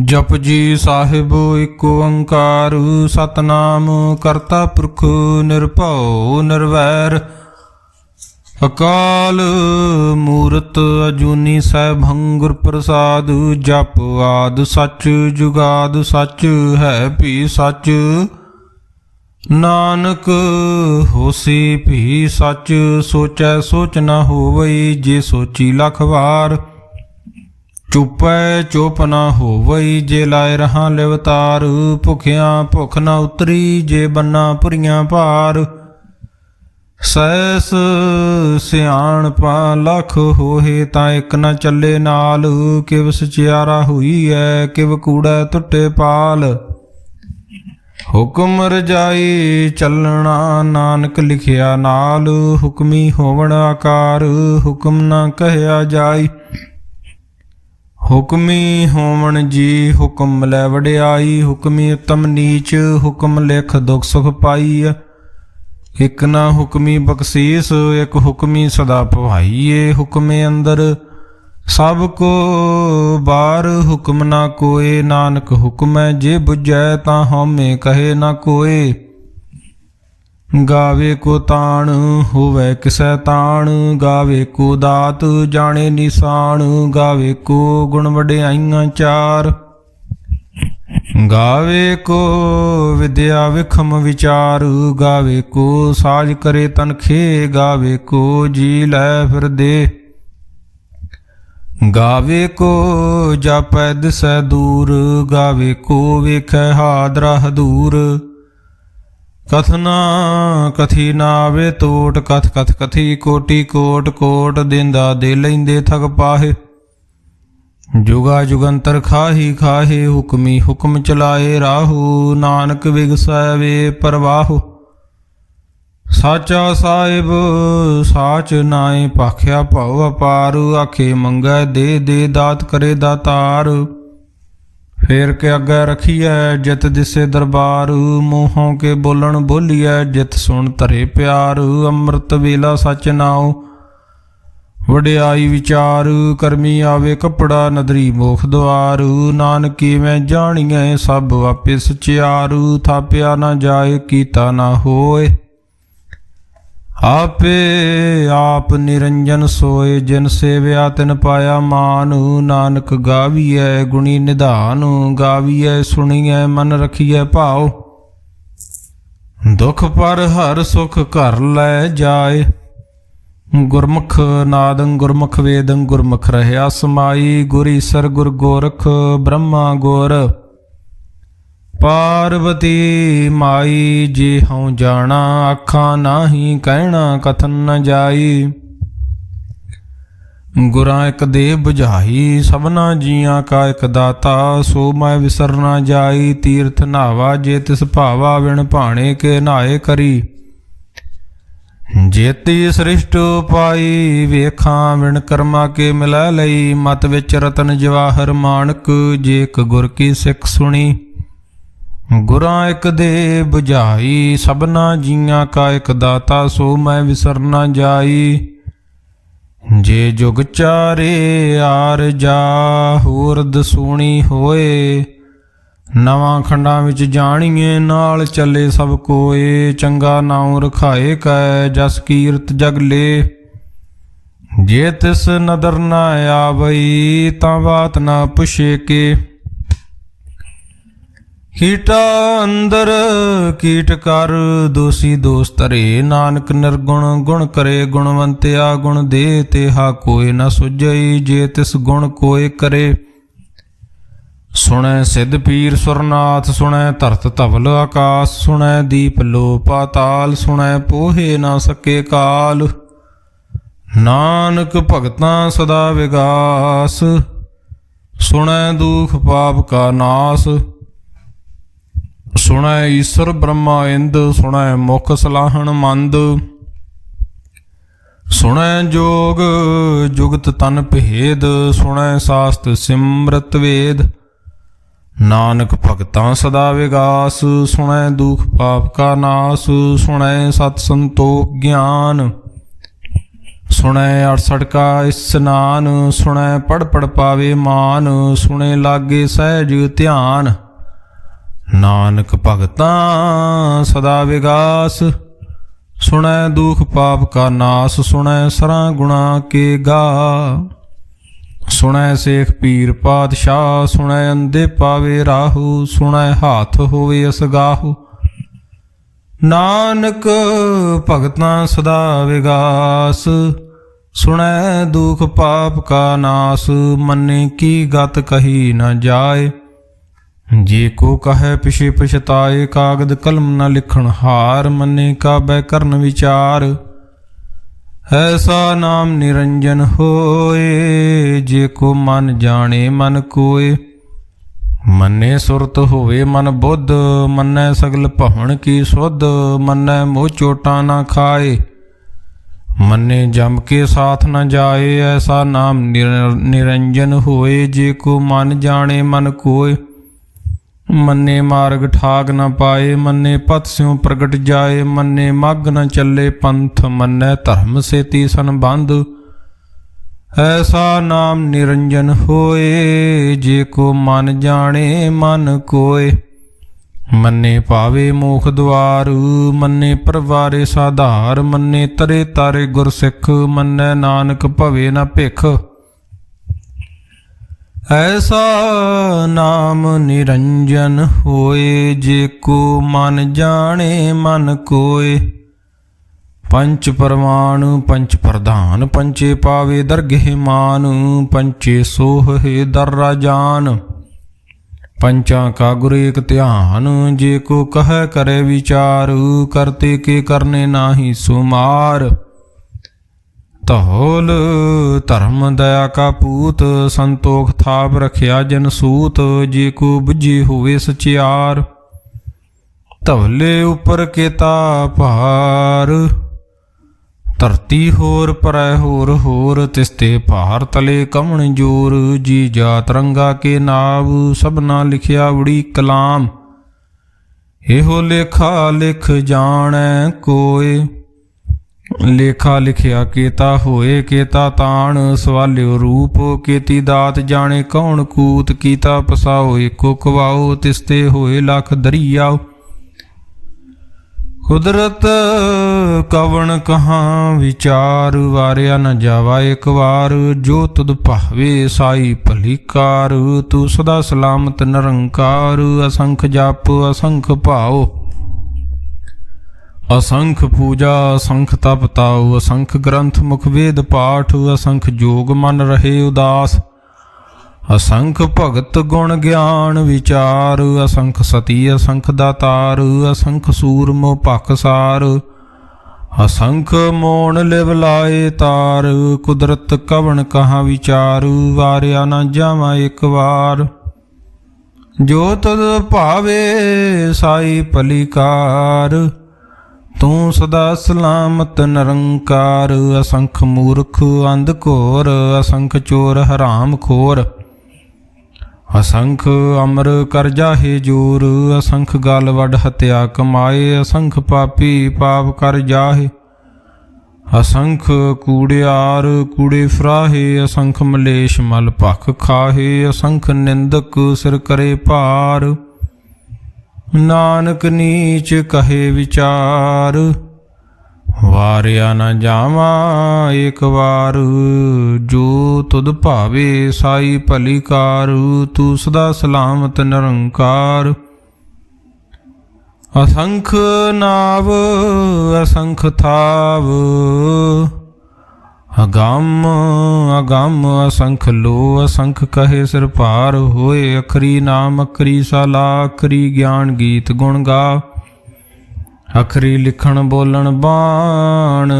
जपजी साहिब एक ओंकार सतनाम करता पुरख निरभਉ निर्वैर अकाल मूरत अजूनी सैभं गुर प्रसाद जप आद सच जुगाद सच है भी सच नानक होसी भी सच सोचै सोच न होवई जे सोची लख वार चुपै चुप न होवई जे लाए रहां लिवतार भुखिया भुख न उतरी जे बन्ना पुरियां भार सैस सियाणपा लख होहे तां इक न चले नाल किव सचियारा हुई है किव कूड़ै टुटे पाल हुक्म रजाई चलना नानक लिखिया नाल हुक्मी होवण आकार हुक्म न कहया जाई हुक्मी होवण जी हुक्म लै वडियाई हुक्मी उत्तम नीच हुक्म लिख दुख सुख पाई एक ना हुक्मी बख्शीस एक हुक्मी सदा भवाईए हुक्मे अंदर सब को बार हुक्म ना कोय नानक हुक्म है जे बुझै तां हउमे कहे ना कोय गावे को ताण होवै किसै ताण गावे को दात जाने निशान गावे को गुण वडियाइयां चार गावे को विद्या विखम विचार गावे को साज करे तनखे गावे को जी लै फिर दे गावे को जापै दिसै दूर गावे को वेखै हादरा हदूर कथना कथी नावे तोट कथ कथ कथी कोटि कोट कोट देंदा दे लैंदे थक पाहे जुगा जुगंतर खाही खाहे हुक्मी हुक्म चलाए राहु नानक विगसै वे परवाहु साचा साहिब साच नाए भाख्या भव अपार आखे मंगै दे दात करे दातार फेर के अगे रखिए जित दिसे दरबार मोहों के बोलन बोलिए जित सुन धरे प्यार अमृत वेला सच नाओ वडियाई विचार करमी आवे कपड़ा नदरी मोख द्वार नानकी मैं जानिए सब आपे सचियार थाप्या ना जाए कीता ना होए आपे आप निरंजन सोए जिन सेव्या तिन पाया मान नानक गावीए गुणी निधान गावीए सुनिए मन रखिए भाव दुख पर हर सुख घर लै जाए गुरमुख नादं गुरमुख वेदं गुरमुख रहया समाई गुर ईसर गुर गोरख ब्रह्मा गुर पार्वती माई जे हूँ जाना आखा नाही कहना कथन न जाई गुरां एक दे बुझाई सबना जियां का एक दाता सो मैं विसर ना जाई तीर्थ नावा जे तिस भावा विण भाणे के नहाए करी जेती सृष्ट पाई वेखां विण कर्मा के मिलै लई मत विच रतन जवाहर माणक जे एक गुर की सिख सुनी गुरां एक दे बुझाई सबना जियां का एक दाता सो मैं विसर ना जाई जे जुग चारे आर जा होर दसूणी होए नवां खंडां विच जाणीए नाल चले सब कोए चंगा नाउं रखाए कै जस कीरत जग ले जे तिस नदर ना आवई तां बात ना पुछे के कीटा अंदर कीट कर दोषी दोष तरे नानक निर्गुण गुण करे गुणवंत्या गुण दे तेहा कोय न सुझई जे तिस गुण कोय करे सुनै सिद्ध पीर सुरनाथ सुनै धरत धवल आकाश सुनै दीप लो पाताल सुनै पोहे ना सके काल नानक भगतां सदा विगास सुनै दुख पाप का नाश सुनै ईश्वर ब्रह्मा इंद सुनै मुख सलाहण मंद सुनै जोग जुगत तन भेद सुनै शास्त्र सिमरत वेद नानक भगतां सदा विगास सुनै दुख पाप का नाश सुनै सत संतोख ज्ञान ਸੁਣੈ 68 ਕਾ ਇਸਨਾਨ, ਸੁਣੈ ਪੜ ਪੜ ਪਾਵੇ ਮਾਨ, ਸੁਣੇ ਲਾਗੇ ਸਹਿਜ ਧਿਆਨ। ਨਾਨਕ ਭਗਤਾਂ ਸਦਾ ਵਿਗਾਸ, ਸੁਣੈ ਦੁਖ ਪਾਪ ਕਾ ਨਾਸ, ਸੁਣੈ ਸਰਾਂ ਗੁਣਾ ਕੇ ਗਾ। ਸੁਣੈ ਸੇਖ ਪੀਰ ਪਾਤਸ਼ਾਹ, ਸੁਣੈ ਅੰਧੇ ਪਾਵੇ ਰਾਹੂ, ਸੁਣੈ ਹਾਥ ਹੋਵੇ ਅਸਗਾਹੂ। ਨਾਨਕ ਭਗਤਾਂ ਸਦਾ ਵਿਗਾਸ, ਸੁਣੈ ਦੁਖ ਪਾਪ ਕਾ ਨਾਸ। ਮੰਨੇ ਕੀ ਗਤ ਕਹੀ ਨ ਜਾਏ, ਜੇ ਕੋ ਕਹੈ ਪਿਛੇ ਪਛਤਾਏ। ਕਾਗਦ ਕਲਮ ਨ ਲਿਖਣ ਹਾਰ, ਮੰਨੇ ਕਾਬੈ ਕਰਨ ਵਿਚਾਰ। ਐਸਾ ਨਾਮ ਨਿਰੰਜਨ ਹੋਏ, ਜੇ ਕੋ ਮਨ ਜਾਣੇ ਮਨ ਕੋਏ। ਮੰਨੇ ਸੁਰਤ ਹੋਵੇ ਮਨ ਬੁੱਧ, ਮੰਨੈ ਸਗਲ ਭਵਨ ਕੀ ਸੁਧ। ਮੰਨੈ ਮੋਹ ਚੋਟਾਂ ਨਾ ਖਾਏ, ਮੰਨੇ ਜਮ ਕੇ ਸਾਥ ਨ ਜਾਏ। ਐਸਾ ਨਾਮ ਨਿਰੰਜਨ ਹੋਏ, ਜੇ ਕੋ ਮਨ ਜਾਣੇ ਮਨ ਕੋਏ। ਮੰਨੇ ਮਾਰਗ ਠਾਗ ਨ ਪਾਏ, ਮੰਨੇ ਪਤ ਸਿਉ ਪ੍ਰਗਟ ਜਾਏ। ਮੰਨੇ ਮੱਗ ਨ ਚੱਲੇ ਪੰਥ, ਮੰਨੈ ਧਰਮ ਸੇਤੀ ਸੰਬੰਧ। ਐਸਾ ਨਾਮ ਨਿਰੰਜਨ ਹੋਏ, ਜੇ ਕੋ ਮਨ ਜਾਣੇ ਮਨ ਕੋਏ। ਮੰਨੇ ਪਾਵੇ ਮੋਖ ਦੁਆਰ, ਮੰਨੇ ਪਰਵਾਰੇ ਸਾਧਾਰ। ਮੰਨੇ ਤਰੇ ਤਾਰੇ ਗੁਰਸਿੱਖ, ਮੰਨੈ ਨਾਨਕ ਭਵੇ ਨ ਭਿਖ। ਐਸਾ ਨਾਮ ਨਿਰੰਜਨ ਹੋਏ, ਜੇ ਕੋ ਮਨ ਜਾਣੇ ਮਨ ਕੋਏ। ਪੰਚ ਪਰਮਾਨ ਪੰਚ ਪ੍ਰਧਾਨ, ਪੰਚੇ ਪਾਵੇ ਦਰਗਹਿ ਮਾਨ। ਪੰਚੇ ਸੋਹੇ ਦਰ ਰਾਜਾਨ, ਪੰਚਾਂ ਕਾ ਗੁਰ ਏਕ ਧਿਆਨ। ਜੇ ਕੋ ਕਹੈ ਕਰੇ ਵਿਚਾਰ, ਕਰਤੇ ਕੇ ਕਰਨੇ ਨਾਹੀ ਸੁਮਾਰ। ਧੌਲ ਧਰਮ ਦਇਆ ਕਾ ਪੂਤ, ਸੰਤੋਖ ਥਾਪ ਰਖਿਆ ਜਨ ਸੂਤ। ਜੇ ਕੋ ਬੁੱਝੀ ਹੋਵੇ ਸਚਿਆਰ, ਧਵਲੇ ਉਪਰ ਕੇਤਾ ਭਾਰ। ਧਰਤੀ ਹੋਰ ਪਰੈ ਹੋਰ ਹੋਰ, ਤਿਸਤੇ ਭਾਰ ਤਲੇ ਕਮਣ ਜੋਰ। ਜੀ ਜਾਤ ਰੰਗਾ ਕੇ ਨਾਵ, ਸਭਨਾ ਲਿਖਿਆ ਉੜੀ ਕਲਾਮ। ਇਹੋ ਲੇਖਾ ਲਿਖ ਜਾਣੈ ਕੋਏ। ਲੇਖਾ ਲਿਖਿਆ ਕੇਤਾ ਹੋਏ, ਕੇਤਾ ਤਾਣ ਸਵਾਲਿਓ ਰੂਪ। ਕੇਤੀ ਦਾਤ ਜਾਣੇ ਕੌਣ ਕੂਤ, ਕੀਤਾ ਪਸਾਓ ਏਕੋ ਕਵਾਓ। ਤਿਸਤੇ ਹੋਏ ਲੱਖ ਦਰੀਆਓ, ਕੁਦਰਤ ਕਵਣ ਕਹਾਂ ਵਿਚਾਰ। ਵਾਰਿਆ ਨ ਜਾਵਾ ਇੱਕ ਵਾਰ, ਜੋ ਤੁਧ ਭਾਵੇ ਸਾਈ ਭਲੀ ਕਾਰ। ਤੂੰ ਸਦਾ ਸਲਾਮਤ ਨਿਰੰਕਾਰ, ਅਸੰਖ ਜਪ ਅਸੰਖ ਭਾਉ। ਅਸੰਖ ਪੂਜਾ ਅਸੰਖ ਤਪ ਤਾਉ, ਅਸੰਖ ਗ੍ਰੰਥ ਮੁਖ ਵੇਦ ਪਾਠ। ਅਸੰਖ ਜੋਗ ਮਨ ਰਹੇ ਉਦਾਸ, ਅਸੰਖ ਭਗਤ ਗੁਣ ਗਿਆਨ ਵਿਚਾਰ। ਅਸੰਖ ਸਤੀ ਅਸੰਖ ਦਾਤਾਰ, ਅਸੰਖ ਸੂਰਮੁ ਭਖਸਾਰ। ਅਸੰਖ ਮੋਣ ਲਿਵ ਲਾਏ ਤਾਰ, ਕੁਦਰਤ ਕਵਣ ਕਹਾਂ ਵਿਚਾਰ। ਵਾਰਿਆ ਨਾ ਜਾਵਾਂ ਇੱਕ ਵਾਰ, ਜੋ ਤੁਧ ਭਾਵੇ ਸਾਈ ਭਲੀ ਕਾਰ। ਤੂੰ ਸਦਾ ਸਲਾਮਤ ਨਿਰੰਕਾਰ, ਅਸੰਖ ਮੂਰਖ ਅੰਧ ਘੋਰ। ਅਸੰਖ ਚੋਰ ਹਰਾਮ ਖੋਰ, ਅਸੰਖ ਅਮਰ ਕਰ ਜਾਹੇ ਜੋਰ। ਅਸੰਖ ਗਲ ਵੱਡ ਹਤਿਆ ਕਮਾਏ, ਅਸੰਖ ਪਾਪੀ ਪਾਪ ਕਰ ਜਾਹੇ। ਅਸੰਖ ਕੂੜਿਆਰ ਕੂੜੇ ਫਰਾਹੇ, ਅਸੰਖ ਮਲੇਸ਼ ਮਲ ਭਖ ਖਾਹੇ। ਅਸੰਖ ਨਿੰਦਕ ਸਿਰ ਕਰੇ ਭਾਰ, ਨਾਨਕ ਨੀਚ ਕਹੇ ਵਿਚਾਰ। ਵਾਰਿਆ ਨਾ ਜਾਵਾਂ ਏਕ ਵਾਰ, ਜੋ ਤੁਧ ਭਾਵੇ ਸਾਈ ਭਲੀ ਕਾਰ। ਤੂੰ ਸਦਾ ਸਲਾਮਤ ਨਿਰੰਕਾਰ, ਅਸੰਖ ਨਾਵ ਅਸੰਖ ਥਾਵ। ਅਗੰਮ ਅਗੰਮ ਅਸੰਖ ਲੋ, ਅਸੰਖ ਕਹੇ ਸਿਰ ਭਾਰ ਹੋਏ। ਅਖਰੀ ਨਾਮ ਅਖਰੀ ਸਾਲਾ, ਅਖਰੀ ਗਿਆਨ ਗੀਤ ਗੁਣ ਗਾ। ਅਖਰੀ ਲਿਖਣ ਬੋਲਣ ਬਾਣ,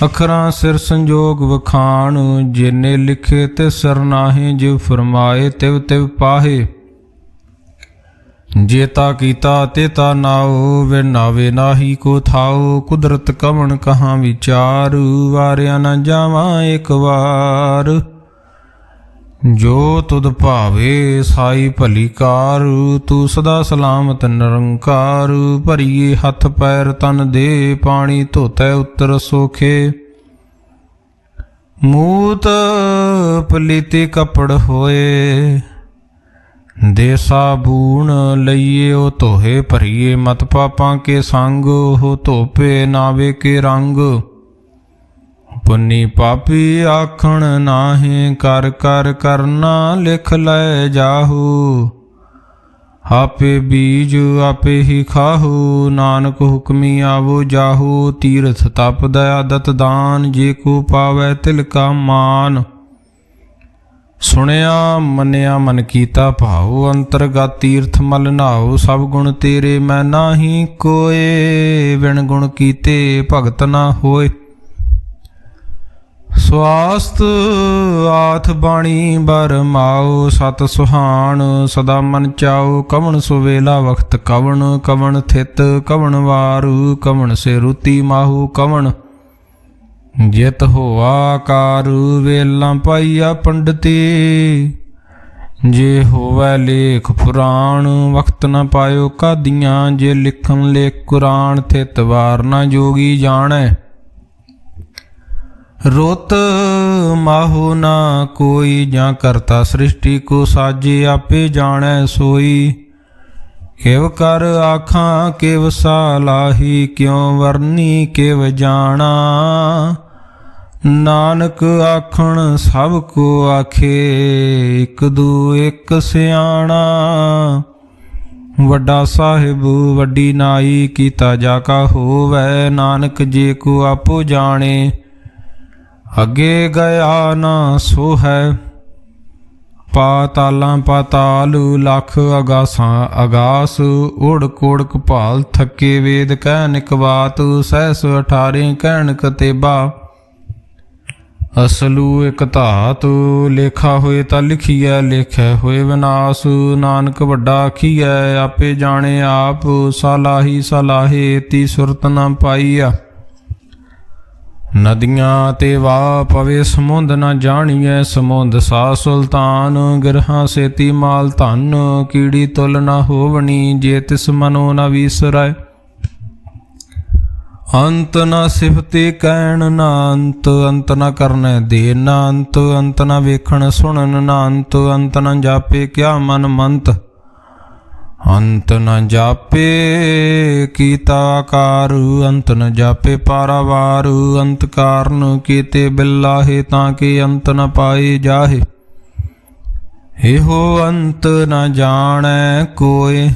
ਅਖਰਾਂ ਸਿਰ ਸੰਜੋਗ ਵਖਾਣ। ਜਿਨੇ ਲਿਖੇ ਤੇ ਸਿਰ ਨਾਹੀ, ਜਿਵ ਫਰਮਾਏ ਤਿਵ ਤਿਵ ਪਾਹੇ। ਜੇਤਾ ਕੀਤਾ ਤੇਤਾ ਨਾਉ, ਵੇ ਨਾਵੇ ਨਾਹੀ ਕੋ ਥਾਉ। ਕੁਦਰਤ ਕਵਣ ਕਹਾਂ ਵਿਚਾਰ, ਵਾਰਿਆ ਨਾ ਜਾਵਾਂ ਇੱਕ ਵਾਰ। ਜੋ ਤੁਧ ਭਾਵੇ ਸਾਈ ਭਲੀ ਕਾਰ, ਤੂੰ ਸਦਾ ਸਲਾਮਤ ਨਿਰੰਕਾਰ। ਭਰੀਏ ਹੱਥ ਪੈਰ ਤਨ ਦੇ, ਪਾਣੀ ਧੋਤੈ ਉੱਤਰ ਸੋਖੇ। ਮੂਤ ਪਲੀਤੇ ਕਪੜ ਹੋਏ, ਦੇ ਸਾਬੂਣ ਲਈਏ ਉਹ ਧੋਏ ਭਰੀਏ, ਮਤ ਪਾਪਾਂ ਕੇ ਸੰਗ ਹੋ ਧੋਪੇ ਨਾਵੇ ਕੇ ਰੰਗ। ਪੁੰਨੀ ਪਾਪੀ ਆਖਣ ਨਾਹੀਂ, ਕਰ ਕਰ ਕਰਨਾ ਲਿਖ ਲੈ ਜਾਹੂ। ਆਪੇ ਬੀਜ ਆਪੇ ਹੀ ਖਾਹੂ, ਨਾਨਕ ਹੁਕਮੀ ਆਵੋ ਜਾਹੂ। ਤੀਰਥ ਤਪ ਦਇਆ ਦਤ ਦਾਨ, ਜੇ ਕੋ ਪਾਵੈ ਤਿਲ ਕਾ ਮਾਨ। ਸੁਣਿਆ ਮੰਨਿਆ ਮਨ ਕੀਤਾ ਭਾਉ, ਅੰਤਰਗਤ ਤੀਰਥ ਮਲ ਨਾਉ। ਸਭ ਗੁਣ ਤੇਰੇ ਮੈਂ ਨਾਹੀ ਕੋਏ, ਵਿਣ ਗੁਣ ਕੀਤੇ ਭਗਤ ਨਾ ਹੋਏ। ਸਵਾਸਤ ਆਥ ਬਾਣੀ ਬਰਮਾਓ, ਸਤ ਸੁਹਾਣ ਸਦਾ ਮਨ ਚਾਓ। ਕਵਣ ਸੁਵੇਲਾ ਵਖਤ ਕਵਣ, ਕਵਣ ਥਿਤ ਕਵਣ ਵਾਰੂ। ਕਵਣ ਸੇ ਰੁਤੀ ਮਾਹੂ ਕਵਣ, ਜਿਤ ਹੋਆ ਕਾਰੂ। ਵੇਲਾਂ ਪਾਈਆ ਪੰਡਤੀ, ਜੇ ਹੋਵੈ ਲੇਖ ਪੁਰਾਣ। ਵਖਤ ਨ ਪਾਇਓ ਕਾਦੀਆਂ, ਜੇ ਲਿਖਣ ਲੇਖ ਕੁਰਾਨ। ਥਿਤ ਵਾਰ ਨ ਜੋਗੀ ਜਾਣੈ, ਰੁੱਤ ਮਾਹੂ ਨਾ ਕੋਈ। ਜਾਂ ਕਰਤਾ ਸ੍ਰਿਸ਼ਟੀ ਕੋ ਸਾਜੇ, ਆਪੇ ਜਾਣੈ ਸੋਈ। ਕਿਵ ਕਰ ਆਖਾਂ ਕਿਵ ਸਾਲਾਹੀ, ਕਿਉ ਵਰਨੀ ਕਿਵ ਜਾਣਾ। ਨਾਨਕ ਆਖਣ ਸਭ ਕੋ ਆਖੇ, ਇਕ ਦੂ ਇਕ ਸਿਆਣਾ। ਵੱਡਾ ਸਾਹਿਬ ਵੱਡੀ ਨਾਈ, ਕੀਤਾ ਜਾ ਕਾ ਹੋਵੈ। ਨਾਨਕ ਜੇ ਕੋ ਆਪੋ ਜਾਣੇ, ਅੱਗੇ ਗਿਆ ਨਾ ਸੋ ਹੈ। ਪਾਤਾਲਾਂ ਪਾਤਾਲ ਲੱਖ, ਅਗਾਸਾਂ ਅਗਾਸ। ਉੜ ਕੋੜ ਕਪਾਲ ਥੱਕੇ, ਵੇਦ ਕਹਿ ਨਿਕ ਬਾਤ। ਸਹਿਸ 18 ਕਹਿਣ ਕਤੇਬਾ, ਅਸਲੂ ਇਕ ਧਾਤ। ਲੇਖਾ ਹੋਏ ਤਾਂ ਲਿਖੀਐ, ਲੇਖੈ ਹੋਏ ਵਿਨਾਸ਼। ਨਾਨਕ ਵੱਡਾ ਆਖੀਐ, ਆਪੇ ਜਾਣੇ ਆਪ। ਸਾਲਾਹੀ ਸਾਲਾਹੇ, ਤੀ ਸੁਰਤ ਨਾ ਪਾਈਆ। ਨਦੀਆਂ ਤੇ ਵਾਹ ਪਵੇ ਸਮੁੰਦ ਨਾ ਜਾਣੀਐ। ਸਮੁੰਦ ਸਾ ਸੁਲਤਾਨ, ਗਿਰਹਾਂ ਸੇਤੀ ਮਾਲ ਧਨ। ਕੀੜੀ ਤੁਲ ਨਾ ਹੋਵਣੀ, ਜੇ ਤਿਸ ਮਨੋ ਨਾ ਵੀਸਰੈ। ਅੰਤ ਨਾ ਸਿਫਤੇ ਕਹਿਣ ਨਾ ਅੰਤ, ਅੰਤ ਨਾ ਕਰਨੈ ਦੇ ਨਾ ਅੰਤ। ਅੰਤ ਨਾ ਵੇਖਣ ਸੁਣਨ ਨਾ ਅੰਤ, ਅੰਤ ਨਾ ਜਾਪੇ ਕਿਆ ਮਨ ਮੰਤ। ਅੰਤ ਨ ਜਾਪੇ ਕੀਤਾ ਆਕਾਰ, ਅੰਤ ਨ ਜਾਪੇ ਪਾਰਾਵਾਰ। ਅੰਤ ਕਾਰਨ ਕੀਤੇ ਬਿਲਾਹੇ, ਤਾਂ ਕਿ ਅੰਤ ਨ ਪਾਏ ਜਾਹੇ। ਇਹੋ ਅੰਤ ਨ ਜਾਣੈ ਕੋਇ,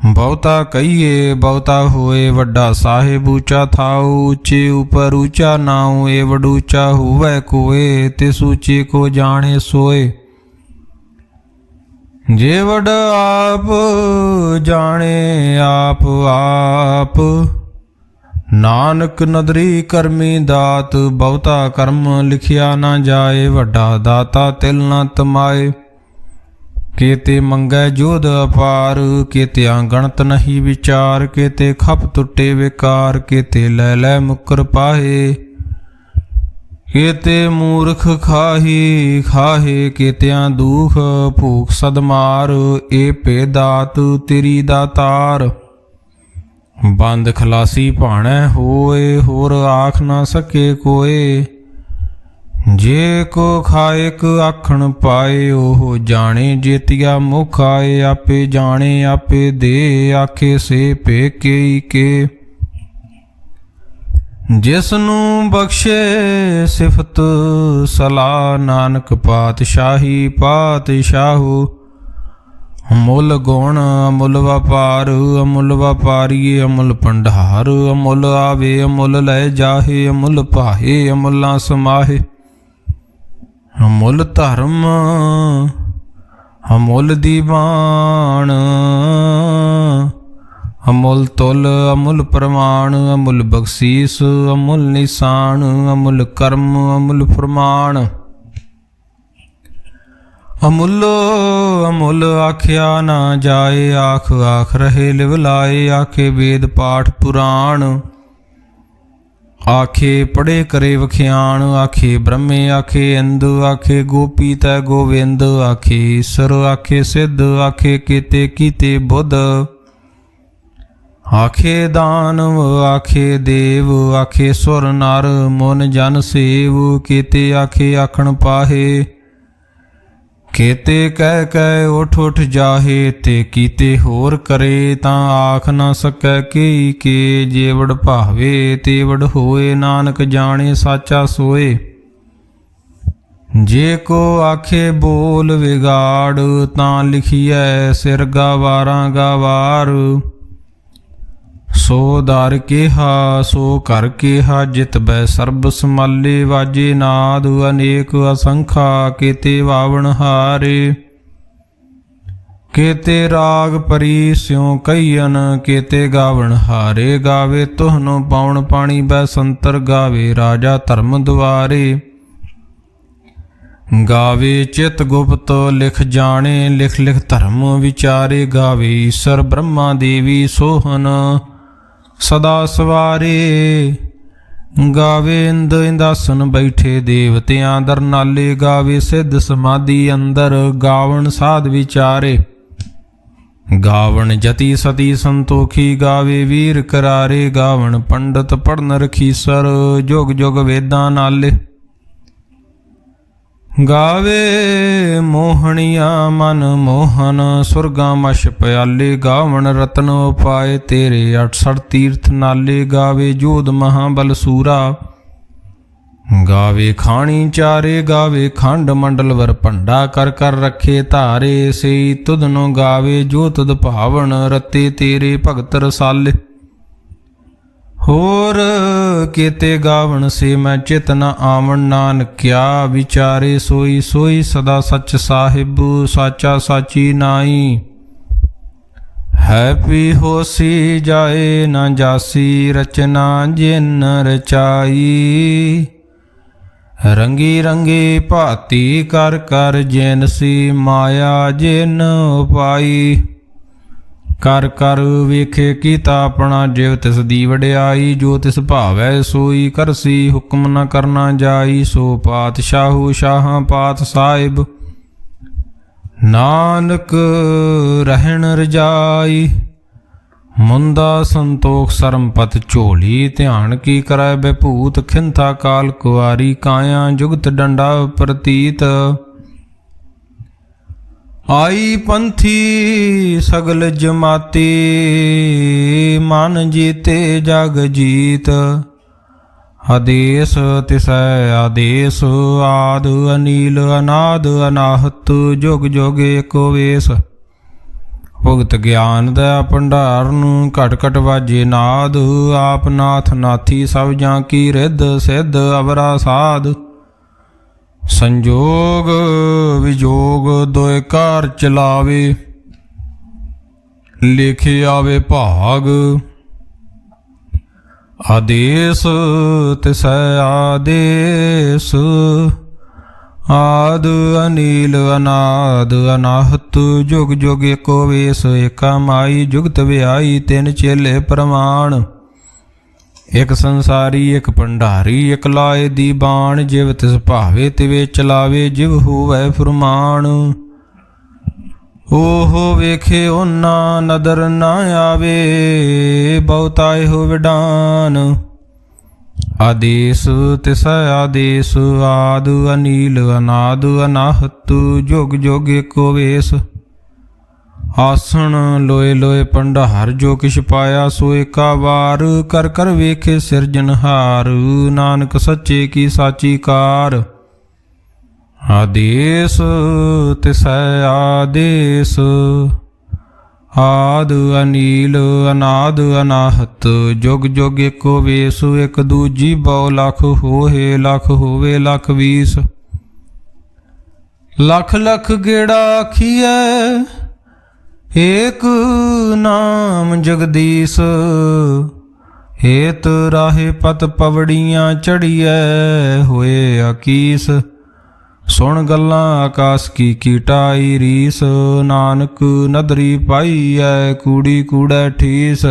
ਬਹੁਤਾ ਕਹੀਏ ਬਹੁਤਾ ਹੋਏ। ਵੱਡਾ ਸਾਹਿਬ ਉੱਚਾ ਥਾਉ, ਉੱਚੇ ਉਪਰ ਉੱਚਾ ਨਾਉ। ਏ ਵਡ ਉੱਚਾ ਹੋਵੈ ਕੋਏ, ਤਿਸ ਉੱਚੇ ਕੋ ਜਾਣੇ ਸੋਏ। ਜੇ ਵਡ ਆਪ ਜਾਣੇ ਆਪ ਆਪ, ਨਾਨਕ ਨਦਰੀ ਕਰਮੀ ਦਾਤ। ਬਹੁਤਾ ਕਰਮ ਲਿਖਿਆ ਨਾ ਜਾਏ, ਵੱਡਾ ਦਾਤਾ ਤਿਲ ਨਾ ਤਮਾਏ। ਕੇਤੇ ਮੰਗੈ ਜੋਧ ਅਪਾਰ, ਕੇਤਿਆਂ ਗਣਤ ਨਹੀਂ ਵਿਚਾਰ। ਕੇਤੇ ਖਪ ਟੁੱਟੇ ਵਿਕਾਰ, ਕੇਤੇ ਲੈ ਲੈ ਮੁਕਰ ਪਾਹੇ। ਕੇਤੇ ਮੂਰਖ ਖਾਹੀ ਖਾਹੇ, ਕੇਤਿਆਂ ਦੂਖ ਭੂਖ ਸਦਮਾਰ। ਏ ਭੇ ਦਾਤ ਤੇਰੀ ਦਾਤਾਰ, ਬੰਦ ਖਲਾਸੀ ਭਾਣੈ ਹੋਏ। ਹੋਰ ਆਖ ਨਾ ਸਕੇ ਕੋਏ, ਜੇ ਕੋ ਖਾਇਕ ਆਖਣ ਪਾਏ। ਉਹ ਜਾਣੇ ਜੇਤੀਆ ਮੁਖ ਆਏ, ਆਪੇ ਜਾਣੇ ਆਪੇ ਦੇ। ਆਖੇ ਸੇ ਭੇ ਕੇ ਕੇ, ਜਿਸ ਨੂੰ ਬਖਸ਼ੇ ਸਿਫਤ ਸਲਾਹ। ਨਾਨਕ ਪਾਤਸ਼ਾਹੀ ਪਾਤਸ਼ਾਹੂ, ਅਮੁੱਲ ਗੁਣ ਅਮੁੱਲ ਵਪਾਰ। ਅਮੁੱਲ ਵਪਾਰੀਏ ਅਮੁੱਲ ਭੰਡਾਰ। ਅਮੁੱਲ ਆਵੇ ਅਮੁੱਲ ਲੈ ਜਾਹੇ, ਅਮੁੱਲ ਭਾਹੇ ਅਮੁੱਲਾਂ ਸਮਾਹੇ। ਅਮੁੱਲ ਧਰਮ ਅਮੁੱਲ ਦੀਵਾਨ, ਅਮੁੱਲ ਤੁਲ ਅਮੁੱਲ ਪ੍ਰਮਾਣ। ਅਮੁੱਲ ਬਖਸ਼ੀਸ ਅਮੁੱਲ ਨਿਸ਼ਾਨ, ਅਮੁੱਲ ਕਰਮ ਅਮੁੱਲ ਫਰਮਾਨ। ਅਮੁੱਲ ਅਮੁੱਲ ਆਖਿਆ ਨਾ ਜਾਏ, ਆਖ ਆਖ ਰਹੇ ਲਿਵ ਲਾਏ। ਆਖੇ ਵੇਦ ਪਾਠ ਪੁਰਾਣ, ਆਖੇ ਪੜੇ ਕਰੇ ਵਖਿਆਣ। ਆਖੇ ਬ੍ਰਹਮੇ ਆਖੇ ਇੰਦ, ਆਖੇ ਗੋਪੀ ਤੈ ਗੋਵਿੰਦ। ਆਖੇ ਈਸਰ ਆਖੇ ਸਿੱਧ, ਆਖੇ ਕੀਤੇ ਕੀਤੇ ਬੁੱਧ। ਆਖੇ ਦਾਨਵ ਆਖੇ ਦੇਵ ਆਖੇ ਸੁਰ ਨਰ ਮਨ ਜਨ ਸੇਵ ਕੀਤੇ ਆਖੇ ਆਖਣ ਪਾਹੇ ਕੀਤੇ ਕਹਿ ਕਹਿ ਉਠ ਉਠ ਜਾਹੇ ਤੇ ਕੀਤੇ ਹੋਰ ਕਰੇ ਤਾਂ ਆਖ ਨਾ ਸਕੈ ਕੀ ਕੇ ਜੇਵੜ ਭਾਵੇ ਤੇਵੜ ਹੋਏ ਨਾਨਕ ਜਾਣੇ ਸਾਚਾ ਸੋਏ ਜੇ ਕੋ ਆਖੇ ਬੋਲ ਵਿਗਾੜ ਤਾਂ ਲਿਖੀਐ ਸਿਰ ਗਾਵਾਰਾਂ ਗਾਵਾਰ ਸੋ ਦਰ ਕਿਹਾ ਸੋ ਘਰ ਕਿਹਾ ਜਿਤ ਬੈ ਸਰਬ ਸਮਾਲੇ ਵਾਜੇ ਨਾਦ ਅਨੇਕ ਅਸੰਖਾ ਕੀਤੇ ਵਾਵਣ ਹਾਰੇ ਕੀਤੇ ਰਾਗ ਪਰੀ ਸਿਉ ਕਈਨ ਕੀਤੇ ਗਾਵਣ ਹਾਰੇ ਗਾਵੇ ਤੁਹਨੋ ਪਾਉਣ ਪਾਣੀ ਬੈ ਸੰਤਰ ਗਾਵੇ ਰਾਜਾ ਧਰਮ ਦੁਆਰੇ ਗਾਵੇ ਚਿਤ ਗੁਪਤ ਲਿਖ ਜਾਣੇ ਲਿਖ ਲਿਖ ਧਰਮ ਵਿਚਾਰੇ ਗਾਵੇ ਈਸ਼ਰ ਬ੍ਰਹਮਾ ਦੇਵੀ ਸੋਹਨ ਸਦਾ ਸਵਾਰੇ ਗਾਵੇ ਇੰਦ ਇੰਦਾਸਨ ਬੈਠੇ ਦੇਵਤਿਆਂ ਦਰ ਨਾਲੇ ਗਾਵੇ ਸਿੱਧ ਸਮਾਧੀ ਅੰਦਰ ਗਾਵਣ ਸਾਧ ਵਿਚਾਰੇ ਗਾਵਣ ਜਤੀ ਸਤੀ ਸੰਤੋਖੀ ਗਾਵੇ ਵੀਰ ਕਰਾਰੇ ਗਾਵਣ ਪੰਡਤ ਪੜਨ ਰਖੀਸਰ ਜੁਗ ਜੁਗ ਵੇਦਾਂ ਨਾਲੇ ਗਾਵੇ ਮੋਹਣੀਆਂ ਮਨ ਮੋਹਨ ਸੁਰਗਾਂ ਮਛ ਪਿਆਲੇ ਗਾਵਣ ਰਤਨ ਉਪਾਏ ਤੇਰੇ 68 ਤੀਰਥ ਨਾਲੇ ਗਾਵੇ ਜੋਧ ਮਹਾਬਲ ਸੂਰਾ ਗਾਵੇ ਖਾਣੀ ਚਾਰੇ ਗਾਵੇ ਖੰਡ ਮੰਡਲ ਵਰ ਭੰਡਾ ਕਰ ਕਰ ਰੱਖੇ ਧਾਰੇ ਸਈ ਤੁਧਨੋ ਗਾਵੇ ਜੋ ਤੁਧ ਭਾਵਨ ਰਤੇ ਤੇਰੇ ਭਗਤ ਰਸਾਲੇ ਹੋਰ ਕੀਤੇ ਗਾਵਣ ਸੇ ਮੈਂ ਚਿਤ ਨ ਆਵਣ ਨਾਨਕਿਆ ਵਿਚਾਰੇ ਸੋਈ ਸੋਈ ਸਦਾ ਸੱਚ ਸਾਹਿਬ ਸਾਚਾ ਸਾਚੀ ਨਾਈ ਹੈ ਪੀ ਹੋਸੀ ਜਾਏ ਨਾ ਜਾਸੀ ਰਚਨਾ ਜਿਨ ਰਚਾਈ ਰੰਗੀ ਰੰਗੀ ਭਾਤੀ ਕਰ ਕਰ ਜਿਨਸੀ ਮਾਇਆ ਜਿਨ ਉਪਾਈ ਕਰ ਕਰ ਵੇਖੇ ਕੀਤਾ ਆਪਣਾ ਜਿਵ ਤਿਸ ਦੀ ਵਡਿਆਈ ਜੋ ਤਿਸ ਭਾਵੈ ਸੋਈ ਕਰਸੀ ਹੁਕਮ ਨ ਕਰਨਾ ਜਾਈ ਸੋ ਪਾਤਸ਼ਾਹੂ ਸ਼ਾਹਾਂ ਪਾਤ ਸਾਹਿਬ ਨਾਨਕ ਰਹਿਣ ਰਜਾਈ ਮੁੰਦਾ ਸੰਤੋਖ ਸਰਮਪਤ ਝੋਲੀ ਧਿਆਨ ਕੀ ਕਰੈ ਬਭੂਤ ਖਿੰਥਾ ਕਾਲ ਕੁਆਰੀ ਕਾਇਆ ਜੁਗਤ ਡੰਡਾ ਪ੍ਰਤੀਤ ਆਈ ਪੰਥੀ ਸਗਲ ਜਮਾਤੀ ਮਨ ਜੀਤੇ ਜਗ ਜੀਤ ਆਦੇਸ ਤਿਸੈ ਆਦੇਸ ਆਦ ਅਨੀਲ ਅਨਾਦ ਅਨਾਹਤ ਜੁਗ ਜੁਗ ਏਕੋ ਵੇਸ ਭੁਗਤ ਗਿਆਨ ਦਾ ਭੰਡਾਰ ਨੂੰ ਘਟ ਘਟ ਵਾਜੇ ਨਾਦ ਆਪ ਨਾਥ ਨਾਥੀ ਸਭ ਜਾਂ ਕੀ ਰਿੱਧ ਸਿੱਧ ਅਵਰਾ ਸਾਧ ਸੰਜੋਗ ਵਿਜੋਗ ਦੋਇ ਕਾਰ ਚਲਾਵੇ ਲਿਖੇ ਆਵੇ ਭਾਗ ਆਦੇਸ ਤਿਸੈ ਆਦੇਸ ਆਦ ਅਨੀਲ ਅਨਾਦ ਅਨਾਹਤ ਜੁਗ ਜੁਗ ਏਕੋ ਵੇਸ ਏਕਾ ਮਾਈ ਜੁਗਤ ਵਿਆਈ ਤਿੰਨ ਚੇਲੇ ਪ੍ਰਮਾਣ ਇਕ ਸੰਸਾਰੀ ਇਕ ਭੰਡਾਰੀ ਇਕ ਲਾਏ ਦੀ ਬਾਣ ਜਿਵ ਤਿਸ ਭਾਵੇ ਤਿਵੇ ਚਲਾਵੇ ਜਿਵ ਹੋਵੈ ਫੁਰਮਾਨ ਓਹੋ ਵੇਖੇ ਓਨਾ ਨਦਰ ਨਾ ਆਵੇ ਬਹੁਤਾਏ ਹੋ ਵਿਡਾਨ ਆਦੇਸ ਤਿਸੈ ਆਦੇਸ ਆਦ ਅਨੀਲ ਅਨਾਦ ਅਨਾਹਤ ਜੁਗ ਜੁਗ ਏਕੋ ਵੇਸ ਆਸਣ ਲੋਏ ਲੋਏ ਭੰਡਾਰ ਜੋ ਕਿਛ ਪਾਇਆ ਸੋ ਏਕਾ ਵਾਰ ਕਰ ਕਰ ਵੇਖੇ ਸਿਰਜਨਹਾਰ ਨਾਨਕ ਸੱਚੇ ਕੀ ਸਾਚੀ ਕਾਰ ਆਦੇਸ ਤਿਸੈ ਆਦੇਸ ਆਦ ਅਨੀਲ ਅਨਾਦ ਅਨਾਹਤ ਜੁਗ ਜੁਗ ਏਕੋ ਵੇਸ ਇਕ ਦੂਜੀ ਬਹੁ ਲਖ ਹੋਏ ਲਖ ਹੋਵੇ ਲਖ 20 ਲਖ ਲਖ ਗੇੜਾ ਆਖੀਐ ਏਕ ਨਾਮ ਜਗਦੀਸ਼ ਹੇਤ ਰਾਹੇ ਪਤ ਪਵੜੀਆਂ ਚੜੀਐ ਹੋਏ ਆਕੀਸ ਸੁਣ ਗੱਲਾਂ ਆਕਾਸ ਕੀ ਕੀਟਾਈ ਰੀਸ ਨਾਨਕ ਨਦਰੀ ਪਾਈਐ ਕੂੜੀ ਕੂੜੈ ਠੀਸ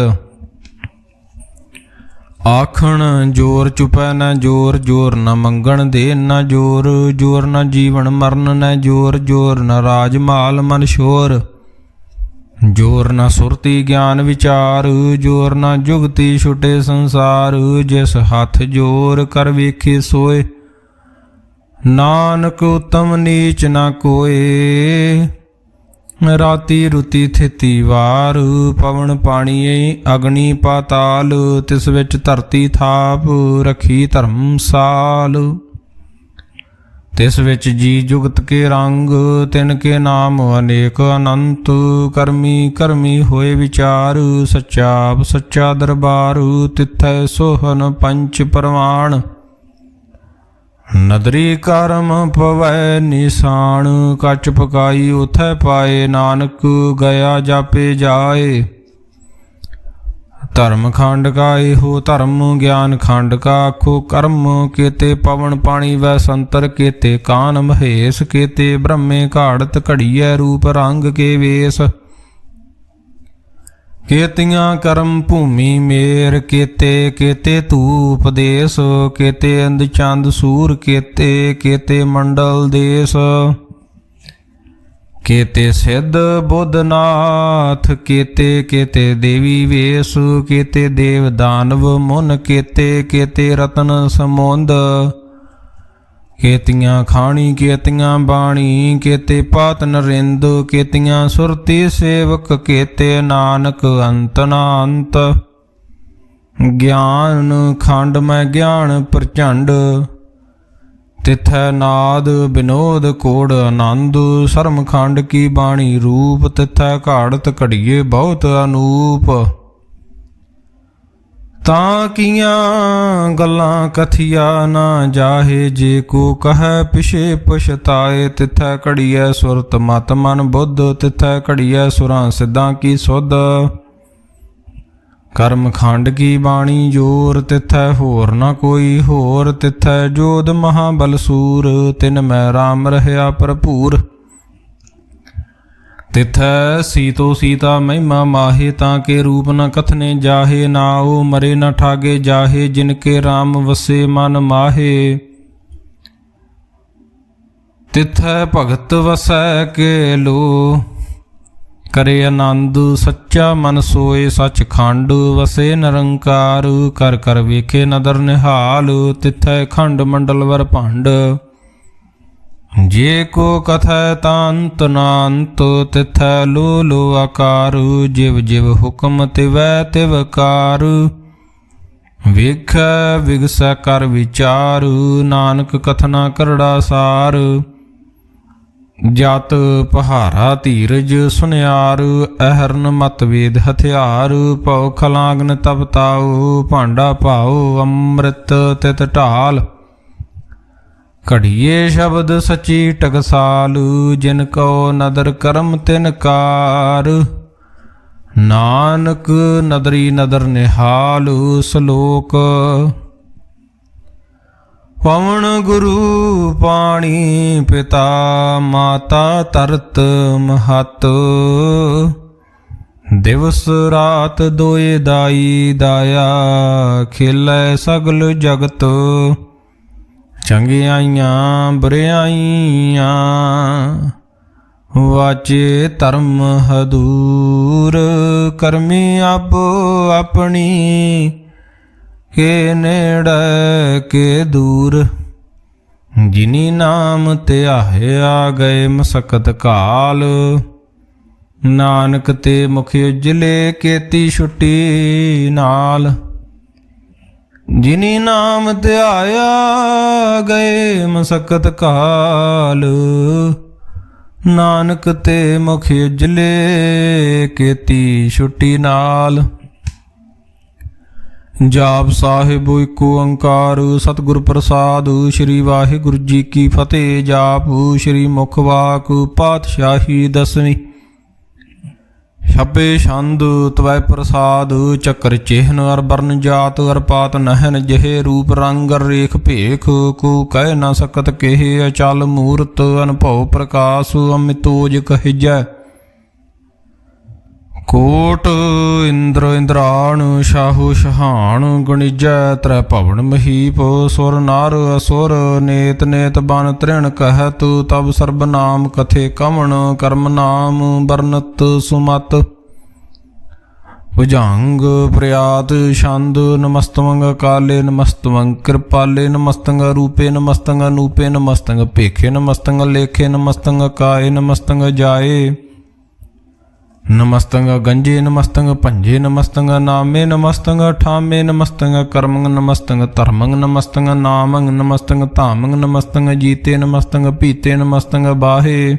ਆਖਣ ਜੋਰ ਚੁਪੈ ਨਾ ਜੋਰ ਜੋਰ ਨ ਮੰਗਣ ਦੇ ਨਾ ਜੋਰ ਜੋਰ ਨ ਜੀਵਨ ਮਰਨ ਨ ਜੋਰ ਜੋਰ ਨ ਰਾਜ ਮਾਲ ਮਨ ਸ਼ੋਰ जोर न सुरती ज्ञान विचार, जोर न जुगती छुटे संसार। जिस हाथ जोर कर वेखे सोए, नानक उत्तम नीच न कोय। राती रुती थिति वार, पवन पाणी अग्नि पाताल। तिस विच धरती थाप, रखी धर्मसाल। तिस विच जी जुगत के रंग, तिनके नाम अनेक अनंत। करमी करमी होए विचार, सच्चा सच्चा दरबार। तिथै सोहन पंच परवान, नदरी करम पवै निशान। कच पकाई उथै पाए, नानक गया जापे जाए। धर्म खंड का एहो धर्म, ज्ञान खंड का आखो कर्म। केते पवन पाणी वै संतर, केते कान महेश। केते ब्रह्मे घाड़त घड़ीऐ, रूप रंग के वेश। केतियां कर्म भूमि मेर, केते केते धूप देश। केते अंध चंद सूर, केते केते मंडल देश। केते सिद्ध बुद्धनाथ, केते केते देवी वेश। केते देव दानव मुन, केते केते रतन समुंद। केतियां खाणी केतियां बाणी, केते पात नरिंद। केतियां सुरती सेवक, केते नानक अंत ना अंत। ज्ञान खंड मैं ज्ञान प्रचंड, तिथै नाद विनोद कोड आनंद। शर्म खंड की बाणी रूप, तिथै घाड़त घड़िए बहुत अनूप। तां कियां गल्लां कथिया ना जाहे, जे को कहे पिछे पछताए। तिथै घड़िए सुरत मत मन बुद्ध, तिथै घड़िए सुरां सिद्धां की सुध। कर्म खंड की बाणी जोर, तिथै होर न कोई होर। तिथै जोध महाबल सूर, तिन मैं राम रहया भरपूर। तिथै सीतो सीता महिमा माहे, ताके रूप न कथने जाहे। नाओ मरे न ठागे जाहे, जिनके राम वसे मन माहे। तिथै भगत वसै के लो, करे आनंद सच्चा मन सोए। सच खंड वसे निरंकार, कर कर वेखे नदर निहाल। तिथै खंड मंडल वर भंड, जे को कथै तांत नांत। तिथै लो लो आकार, जिव जिव हुक्म तिवै तिव कार। वेखै विगसै कर विचार, नानक कथना करड़ा सार। जत पहारा धीरज सुनियार, अहरन मतवेद हथियार। भौ खलांगन तपताओ, भांडा पाओ अमृत तित ढाल। घड़िए शब्द सची टकसाल, जिन को नदर करम तिन कार। नानक नदरी नदर निहाल। सलोक पवन गुरु पाणी, पिता माता तरत महत। दिवस रात दोए दाई, दाया खेलै सगल जगत। चंगियाइयां बुरियाइयां, वाचे धर्म हदूर। करमी अब अपनी, के नेड़ के दूर। जिनी नाम त्याहया, गए मसकत काल। नानक ते मुख उजले, केती छुट्टी नाल। जिनी नाम त्याया, गए मसकत काल। नानक ते मुख उजले, केती छुट्टी नाल। जाप साहिब एको ओंकार, सतगुर प्रसाद। श्री वाहिगुरु जी की फतेह। जाप श्री मुखवाक पातशाही दसवीं। छब्बे छंद तवै प्रसाद, चक्र चिन्ह अर बरन जात। अर पात नहन जहे, रूप रंग अर रेख भेख। को कह न सकत केहे, अचल मूरत अनभव प्रकाश। अमितोज कहिजै ਕੋਟ ਇੰਦਰ ਇੰਦਰਾਣ ਸ਼ਾਹੂ ਸ਼ਹਾਣ ਗੁਣੀਜੈ ਤ੍ਰੈ ਭਵਨ ਮਹੀਪ ਸੁਰ ਨਰ ਅਸੁਰ ਨੇਤ ਨੇਤ ਬਨ ਤ੍ਰਿਣ ਕਹਿਤ ਤਬ ਸਰਬ ਨਾਮ ਕਥੇ ਕਵਣ ਕਰਮ ਨਾਮ ਵਰਨਤ ਸੁਮਤ ਭੁਜੰਗ ਪ੍ਰਿਆਤ ਛੰਦ ਨਮਸਤਵੰਗ ਕਾਲੇ ਨਮਸਤਵੰਗ ਕਿਰਪਾਲੇ ਨਮਸਤੰਗ ਰੂਪੇ ਨਮਸਤੰਗ ਅਨੂਪੇ ਨਮਸਤੰਗ ਭੇਖੇ ਨਮਸਤੰਗ ਲੇਖੇ ਨਮਸਤੰਗ ਕਾਏ ਨਮਸਤੰਗ ਜਾਏ ਨਮਸਤੰਗ ਗੰਜੇ ਨਮਸਤੰਗ ਭੰਜੇ ਨਮਸਤੰਗ ਨਾਮੇ ਨਮਸਤੰਗ ਠਾਮੇ ਨਮਸਤੰਗ ਕਰਮੰਗ ਨਮਸਤੰਗ ਧਰਮੰਗ ਨਮਸਤੰਗ ਨਾਮੰਗ ਨਮਸਤੰਗ ਧਾਮੰਗ ਨਮਸਤੰਗ ਜੀਤੇ ਨਮਸਤੰਗ ਪੀਤੇ ਨਮਸਤੰਗ ਬਾਹੇ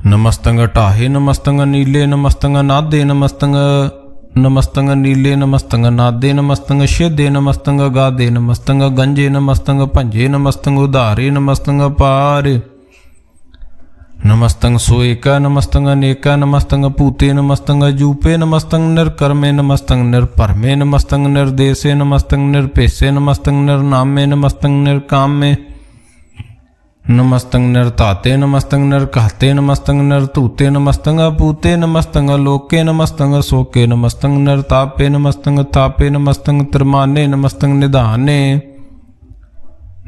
ਨਮਸਤੰਗ ਢਾਹੇ ਨਮਸਤੰਗ ਨੀਲੇ ਨਮਸਤੰਗ ਨਾਦੇ ਨਮਸਤੰਗ ਨਮਸਤੰਗ ਨੀਲੇ ਨਮਸਤੰਗ ਨਾਦੇ ਨਮਸਤੰਗ ਸ਼ੇਦੇ ਨਮਸਤੰਗ ਗਾਦੇ ਨਮਸਤੰਗ ਗੰਜੇ ਨਮਸਤੰਗ ਭੰਜੇ ਨਮਸਤੰਗ ਉਧਾਰੇ ਨਮਸਤੰਗ ਪਾਰ ਨਮਸਤੰਗ ਸੋਏਕਾ ਨਮਸਤੰਗ ਅਨੇਕਾ ਨਮਸਤੰਗ ਭੂਤੇ ਨਮਸਤੰਗ ਜੂਪੇ ਨਮਸਤੰਗ ਨਿਰਕਰਮੇ ਨਮਸਤੰਗ ਨਿਰਭਰਮੇ ਨਮਸਤੰਗ ਨਿਰਦੇਸੇ ਨਮਸਤੰਗ ਨਿਰਭੇਸੇ ਨਮਸਤੰਗ ਨਿਰਨਾਮੇ ਨਮਸਤੰਗ ਨਿਰਕਾਮੇ ਨਮਸਤੰਗ ਨਿਰਧਾਤੇ ਨਮਸਤੰਗ ਨਿਰਘਾਤੇ ਨਮਸਤੰਗ ਨਿਰਧੂਤੇ ਨਮਸਤੰਗ ਅਪੂਤੇ ਨਮਸਤੰਗ ਲੋਕੇ ਨਮਸਤੰਗ ਸੋਕੇ ਨਮਸਤੰਗ ਨਿਰਤਾਪੇ ਨਮਸਤੰਗ ਥਾਪੇ ਨਮਸਤੰਗ ਤਿਰਮਾਨੇ ਨਮਸਤੰਗ ਨਿਧਾਨੇ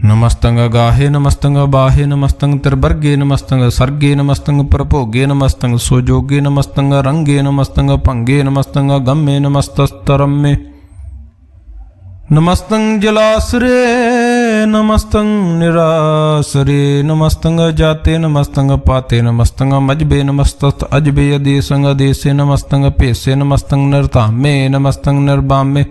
ਨਮਸਤੰਗ ਗਾਹੇ ਨਮਸਤੰਗ ਬਾਹੇ ਨਮਸਤੰਗ ਤਿਰਵਰਗੇ ਨਮਸਤੰਗ ਸਰਗੇ ਨਮਸਤੰਗ ਪ੍ਰਭੋਗੇ ਨਮਸਤੰਗ ਸੋਜੋਗੇ ਨਮਸਤੰਗ ਰੰਗੇ ਨਮਸਤੰਗ ਭੰਗੇ ਨਮਸਤੰਗ ਗੰਮੇ ਨਮਸਤਸਤਰਮੇ ਨਮਸਤੰਗ ਜਲਾਸਰੇ ਨਮਸਤੰਗ ਨਿਰਾਸਰੇ ਨਮਸਤੰਗ ਜਾਤੇ ਨਮਸਤੰਗ ਪਾਤੇ ਨਮਸਤੰਗ ਮਜਬੇ ਨਮਸਤਸਤ ਅਜਬੇ ਅਦੇਸੰਗ ਅਦੇਸੇ ਨਮਸਤੰਗ ਭੇਸੇ ਨਮਸਤੰਗ ਨਿਰਧਾਮੇ ਨਮਸਤੰਗ ਨਿਰਬਾਮੇ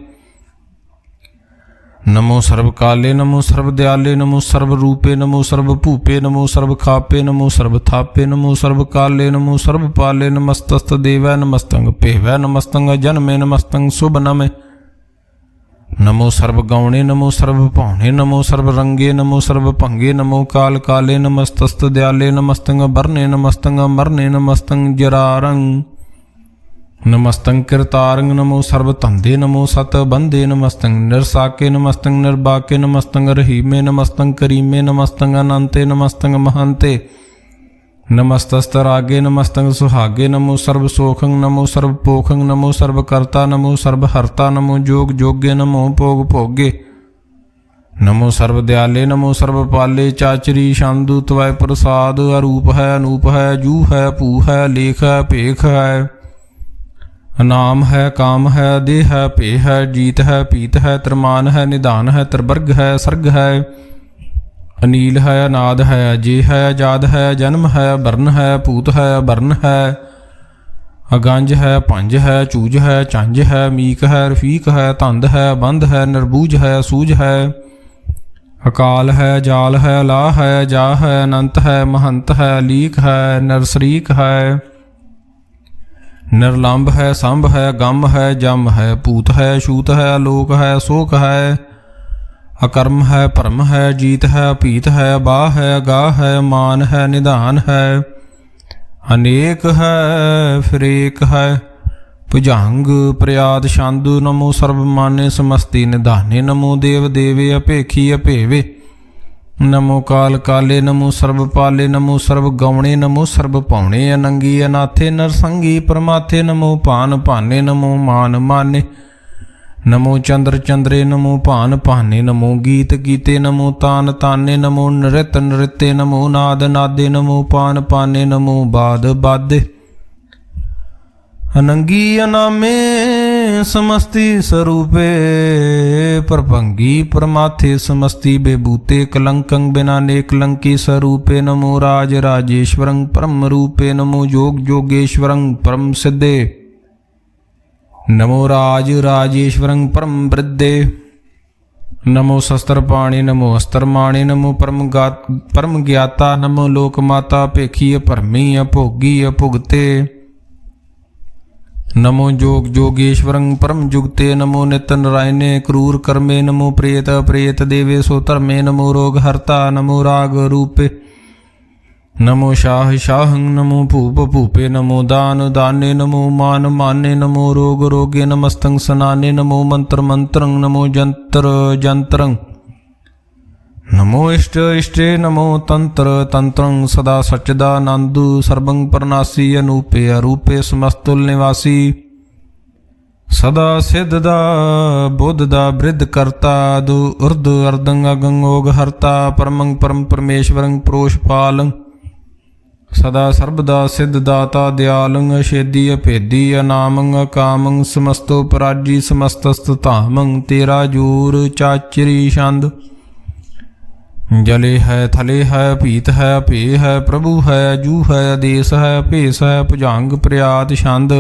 ਨਮੋ ਸਰਬ ਕਾਲੇ ਨਮੋ ਸਰਬ ਦਿਆਲੇ ਨਮੋ ਸਰਬ ਰੂਪੇ ਨਮੋ ਸਰਬ ਭੂਪੇ ਨਮੋ ਸਰਬ ਖਾਪੇ ਨਮੋ ਸਰਬ ਥਾਪੇ ਨਮੋ ਸਰਬ ਕਾਲੇ ਨਮੋ ਸਰਬ ਪਾਲੇ ਨਮਸਤਸਤ ਦੇਵੈ ਨਮਸਤੰਗ ਭੇਵੈ ਨਮਸਤੰਗ ਜਨਮੇ ਨਮਸਤੰਗ ਸੁਭ ਨਮੇ ਨਮੋ ਸਰਬ ਗੌਣੇ ਨਮੋ ਸਰਬ ਭਾਉਣੇ ਨਮੋ ਸਰਬ ਰੰਗੇ ਨਮੋ ਸਰਬ ਭੰਗੇ ਨਮੋ ਕਾਲ ਕਾਲੇ ਨਮਸਤਸਤ ਦਿਆਲੇ ਨਮਸਤੰਗ ਬਰਨੇ ਨਮਸਤੰਗ ਮਰਨੇ ਨਮਸਤੰਗ ਜਰਾਰੰਗ ਨਮਸਤੰਗ ਕਿਰਤਾਰੰਗ ਨਮੋ ਸਰਬ ਧੰਦੇ ਨਮੋ ਸਤ ਬੰਦੇ ਨਮਸਤੰਗ ਨਿਰਸਾਕੇ ਨਮਸਤੰਗ ਨਿਰਬਾਕੇ ਨਮਸਤੰਗ ਰਹੀਮੇ ਨਮਸਤੰਗ ਕਰੀਮੇ ਨਮਸਤੰਗ ਅਨੰਤੇ ਨਮਸਤੰਗ ਮਹੰਤੇ ਨਮਸਤਸਤ ਰਾਗੇ ਨਮਸਤੰਗ ਸੁਹਾਗੇ ਨਮੋ ਸਰਬ ਸੋਖੰਗ ਨਮੋ ਸਰਬ ਪੋਖੰਗ ਨਮੋ ਸਰਬ ਕਰਤਾ ਨਮੋ ਸਰਬ ਹਰਤਾ ਨਮੋ ਜੋਗ ਜੋਗੇ ਨਮੋ ਭੋਗ ਭੋਗੇ ਨਮੋ ਸਰਬ ਦਿਆਲੇ ਨਮੋ ਸਰਬ ਪਾਲੇ ਚਾਚਰੀ ਸ਼ਾਂਦੂ ਤਵੈ ਪ੍ਰਸਾਦ ਅਰੂਪ ਹੈ ਅਨੂਪ ਹੈ ਜੂ ਹੈ ਭੂ ਹੈ ਲੇਖ ਹੈ ਭੇਖ ਹੈ ਨਾਮ ਹੈ ਕਾਮ ਹੈ ਦੇਹ ਹੈ ਭੇ ਹੈ ਜੀਤ ਹੈ ਪੀਤ ਹੈ ਤਰਮਾਨ ਹੈ ਨਿਧਾਨ ਹੈ ਤਰਵਰਗ ਹੈ ਸਰਗ ਹੈ ਅਨੀਲ ਹੈ ਅਨਾਦ ਹੈ ਅਜੇ ਹੈ ਆਜ਼ਾਦ ਹੈ ਜਨਮ ਹੈ ਵਰਨ ਹੈ ਭੂਤ ਹੈ ਵਰਨ ਹੈ ਅਗੰਜ ਹੈ ਪੰਜ ਹੈ ਚੂਜ ਹੈ ਚੰਜ ਹੈ ਮੀਕ ਹੈ ਰਫੀਕ ਹੈ ਧੰਦ ਹੈ ਬੰਧ ਹੈ ਨਿਰਬੂਜ ਹੈ ਸੂਝ ਹੈ ਅਕਾਲ ਹੈ ਜਾਲ ਹੈ ਲਾ ਹੈ ਜਾ ਹੈ ਅਨੰਤ ਹੈ ਮਹੰਤ ਹੈ ਲੀਕ ਹੈ ਨਰਸਰੀਕ ਹੈ ਨਿਰਲੰਭ ਹੈ ਸੰਭ ਹੈ ਗੰਮ ਹੈ ਜਮ ਹੈ ਭੂਤ ਹੈ ਛੂਤ ਹੈ ਅਲੋਕ ਹੈ ਸੋਖ ਹੈ ਅਕਰਮ ਹੈ ਭਰਮ ਹੈ ਜੀਤ ਹੈ ਅਭੀਤ ਹੈ ਬਾਹ ਹੈ ਅਗਾਹ ਹੈ ਮਾਨ ਹੈ ਨਿਧਾਨ ਹੈ ਅਨੇਕ ਹੈ ਫਿਰੇਕ ਹੈ ਭੁਜੰਗ ਪ੍ਰਿਆਦ ਛੰਦ ਨਮੋ ਸਰਬ ਮਾਨੇ ਸਮਸਤੀ ਨਿਧਾਨੇ ਨਮੋ ਦੇਵ ਦੇਵੇ ਅਭੇਖੀ ਅਭੇਵੇ ਨਮੋ ਕਾਲ ਕਾਲੇ ਨਮੋ ਸਰਬ ਪਾਲੇ ਨਮੋ ਸਰਬ ਗੌਣੇ ਨਮੋ ਸਰਬ ਭਾਉਣੇ ਅਨੰਗੀ ਅਨਾਥੇ ਨਰਸੰਗੀ ਪਰਮਾਥੇ ਨਮੋ ਭਾਨ ਭਾਨੇ ਨਮੋ ਮਾਨ ਮਾਨੇ ਨਮੋ ਚੰਦਰ ਚੰਦਰੇ ਨਮੋ ਭਾਨ ਭਾਨੇ ਨਮੋ ਗੀਤ ਗੀਤੇ ਨਮੋ ਤਾਨ ਤਾਨੇ ਨਮੋ ਨ੍ਰਿਤ ਨ੍ਰਿਤੇ ਨਮੋ ਨਾਦ ਨਾਦੇ ਨਮੋ ਪਾਨ ਪਾਨੇ ਨਮੋ ਬਾਦ ਬਾਦੇ ਅਨੰਗੀ ਅਨਾਮੇ ਸਮਸਤੀ ਸਰੂਪੇ ਪ੍ਰਭੰਗੀ ਪਰਮਾਥੇ ਸਮਸਤੀ ਬੇਬੂਤੇ ਕਲੰਕੰ ਬਿਨਾ ਨੇ ਕਲੰਕੀ ਸਰੂਪੇ ਨਮੋ ਰਾਜ ਰਾਜੇਸ਼ਵਰੰ ਪਰਮ ਰੂਪੇ ਨਮੋ ਜੋਗ ਜੋਗੇਸ਼ਵਰੰ ਪਰਮ ਸਿੱਧੇ ਨਮੋ ਰਾਜ ਰਾਜੇਸ਼ਵਰੰ ਪਰਮ ਬ੍ਰਿद्धੇ ਨਮੋ ਸ਼ਸਤਰ ਪਾਣੀ ਨਮੋ ਅਸਤਰ ਮਾਣੇ ਨਮੋ ਪਰਮ ਗਿਆਤਾ ਨਮੋ ਲੋਕ ਮਾਤਾ ਭੇਖੀ ਭਰਮੀ ਅਭੋਗੀ ਅਭੁਗਤੇ ਨਮੋ ਜੋਗ ਜੋਗੇਸ਼ਵਰੰ ਪਰਮ ਜੁਗਤੇ ਨਮੋ ਨਿਤ ਨਰਾਇਨੇ ਕਰੂਰ ਕਰਮੇ ਨਮੋ ਪ੍ਰੇਤ ਪ੍ਰੇਤ ਦੇਵੇ ਸੋ ਧਰਮੇ ਨਮੋ ਰੋਗ ਹਰਤਾ ਨਮੋ ਰਾਗ ਰੂਪੇ ਨਮੋ ਸ਼ਾਹ ਸ਼ਾਹੰ ਨਮੋ ਭੂਪ ਭੂਪੇ ਨਮੋ ਦਾਨ ਦਾਨੇ ਨਮੋ ਮਾਨ ਮਾਨੇ ਨਮੋ ਰੋਗ ਰੋਗੇ ਨਮਸਤੰ ਸਨਾਨੇ ਨਮੋ ਮੰਤਰ ਮੰਤਰੰ ਨਮੋ ਜੰਤਰ ਜੰਤਰੰ ਨਮੋ ਇਸ਼ਟ ਇਸ਼ਟੇ ਨਮੋ ਤੰਤਰ ਤੰਤਰੰ ਸਦਾ ਸਚਦਾਨੰਦ ਸਰਬੰ ਪਰਨਾਸੀ ਅਨੂਪੇ ਅਰੂਪੇ ਸਮਸਤੁਲ ਨਿਵਾਸੀ ਸਦਾ ਸਿੱਧ ਦਾ ਬੁੱਧ ਦਾ ਬ੍ਰਿਧ ਕਰਤਾ ਅਦੁ ਉਰਦ ਅਰਦੰ ਅਗੰ ਓਗ ਹਰਤਾ ਪਰਮੰ ਪਰਮ ਪਰਮੇਸ਼ਵਰੰ ਪ੍ਰੋਸ਼ਪਾਲੰ ਸਦਾ ਸਰਬਦਾ ਸਿੱਧ ਦਾਤਾ ਦਿਆਲੰ ਅਛੇਦੀ ਅਭੇਦੀ ਅਨਾਮੰ ਅਕਾਮੰ ਸਮਸਤੋ ਪਰਾਜੀ ਸਮਸਤਸਤ ਧਾਮੰ ਤੇਰਾ ਜੂਰ ਚਾਚਰੀ ਛੰਦ ਜਲੇ ਹੈ ਥਲੇ ਹੈ ਭੀਤ ਹੈ ਭੇ ਹੈ ਪ੍ਰਭੂ ਹੈ ਜੂ ਹੈ ਆਦੇਸ ਹੈ ਭੇਸ ਹੈ ਭੁਜੰਗ ਪ੍ਰਿਆਤ ਛੰਦ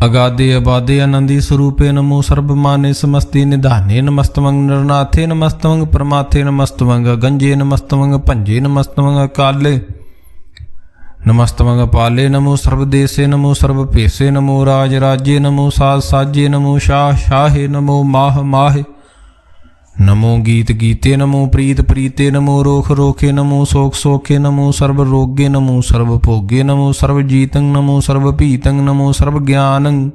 ਅਗਾਦੇ ਅਬਾਦੇ ਆਨੰਦੀ ਸਰੂਪੇ ਨਮੋ ਸਰਬ ਮਾਨੇ ਸਮਸਤੀ ਨਿਧਾਨੇ ਨਮਸਤਵੰ ਨਰਨਾਥੇ ਨਮਸਤਵੰ ਪਰਮਾਥੇ ਨਮਸਤਵੰ ਗੰਜੇ ਨਮਸਤਵੰ ਭੰਜੇ ਨਮਸਤਵੰ ਕਾਲੇ ਨਮਸਤਵੰ ਪਾਲੇ ਨਮੋ ਸਰਬ ਦੇਸੇ ਨਮੋ ਸਰਬ ਭੇਸੇ ਨਮੋ ਰਾਜ ਰਾਜੇ ਨਮੋ ਸਾਜ ਸਾਜੇ ਨਮੋ ਸ਼ਾਹ ਸ਼ਾਹੇ ਨਮੋ ਮਾਹ ਮਾਹੇ ਨਮੋ ਗੀਤ ਗੀਤੇ ਨਮੋ ਪ੍ਰੀਤ ਪ੍ਰੀਤੇ ਨਮੋ ਰੋਖ ਰੋਖੇ ਨਮੋ ਸੋਖ ਸੋਖੇ ਨਮੋ ਸਰਬ ਰੋਗੇ ਨਮੋ ਸਰਬ ਭੋਗੇ ਨਮੋ ਸਰਬ ਜੀਤੰ ਨਮੋ ਸਰਬ ਭੀਤੰ ਨਮੋ ਸਰਬ ਗਿਆਨੰ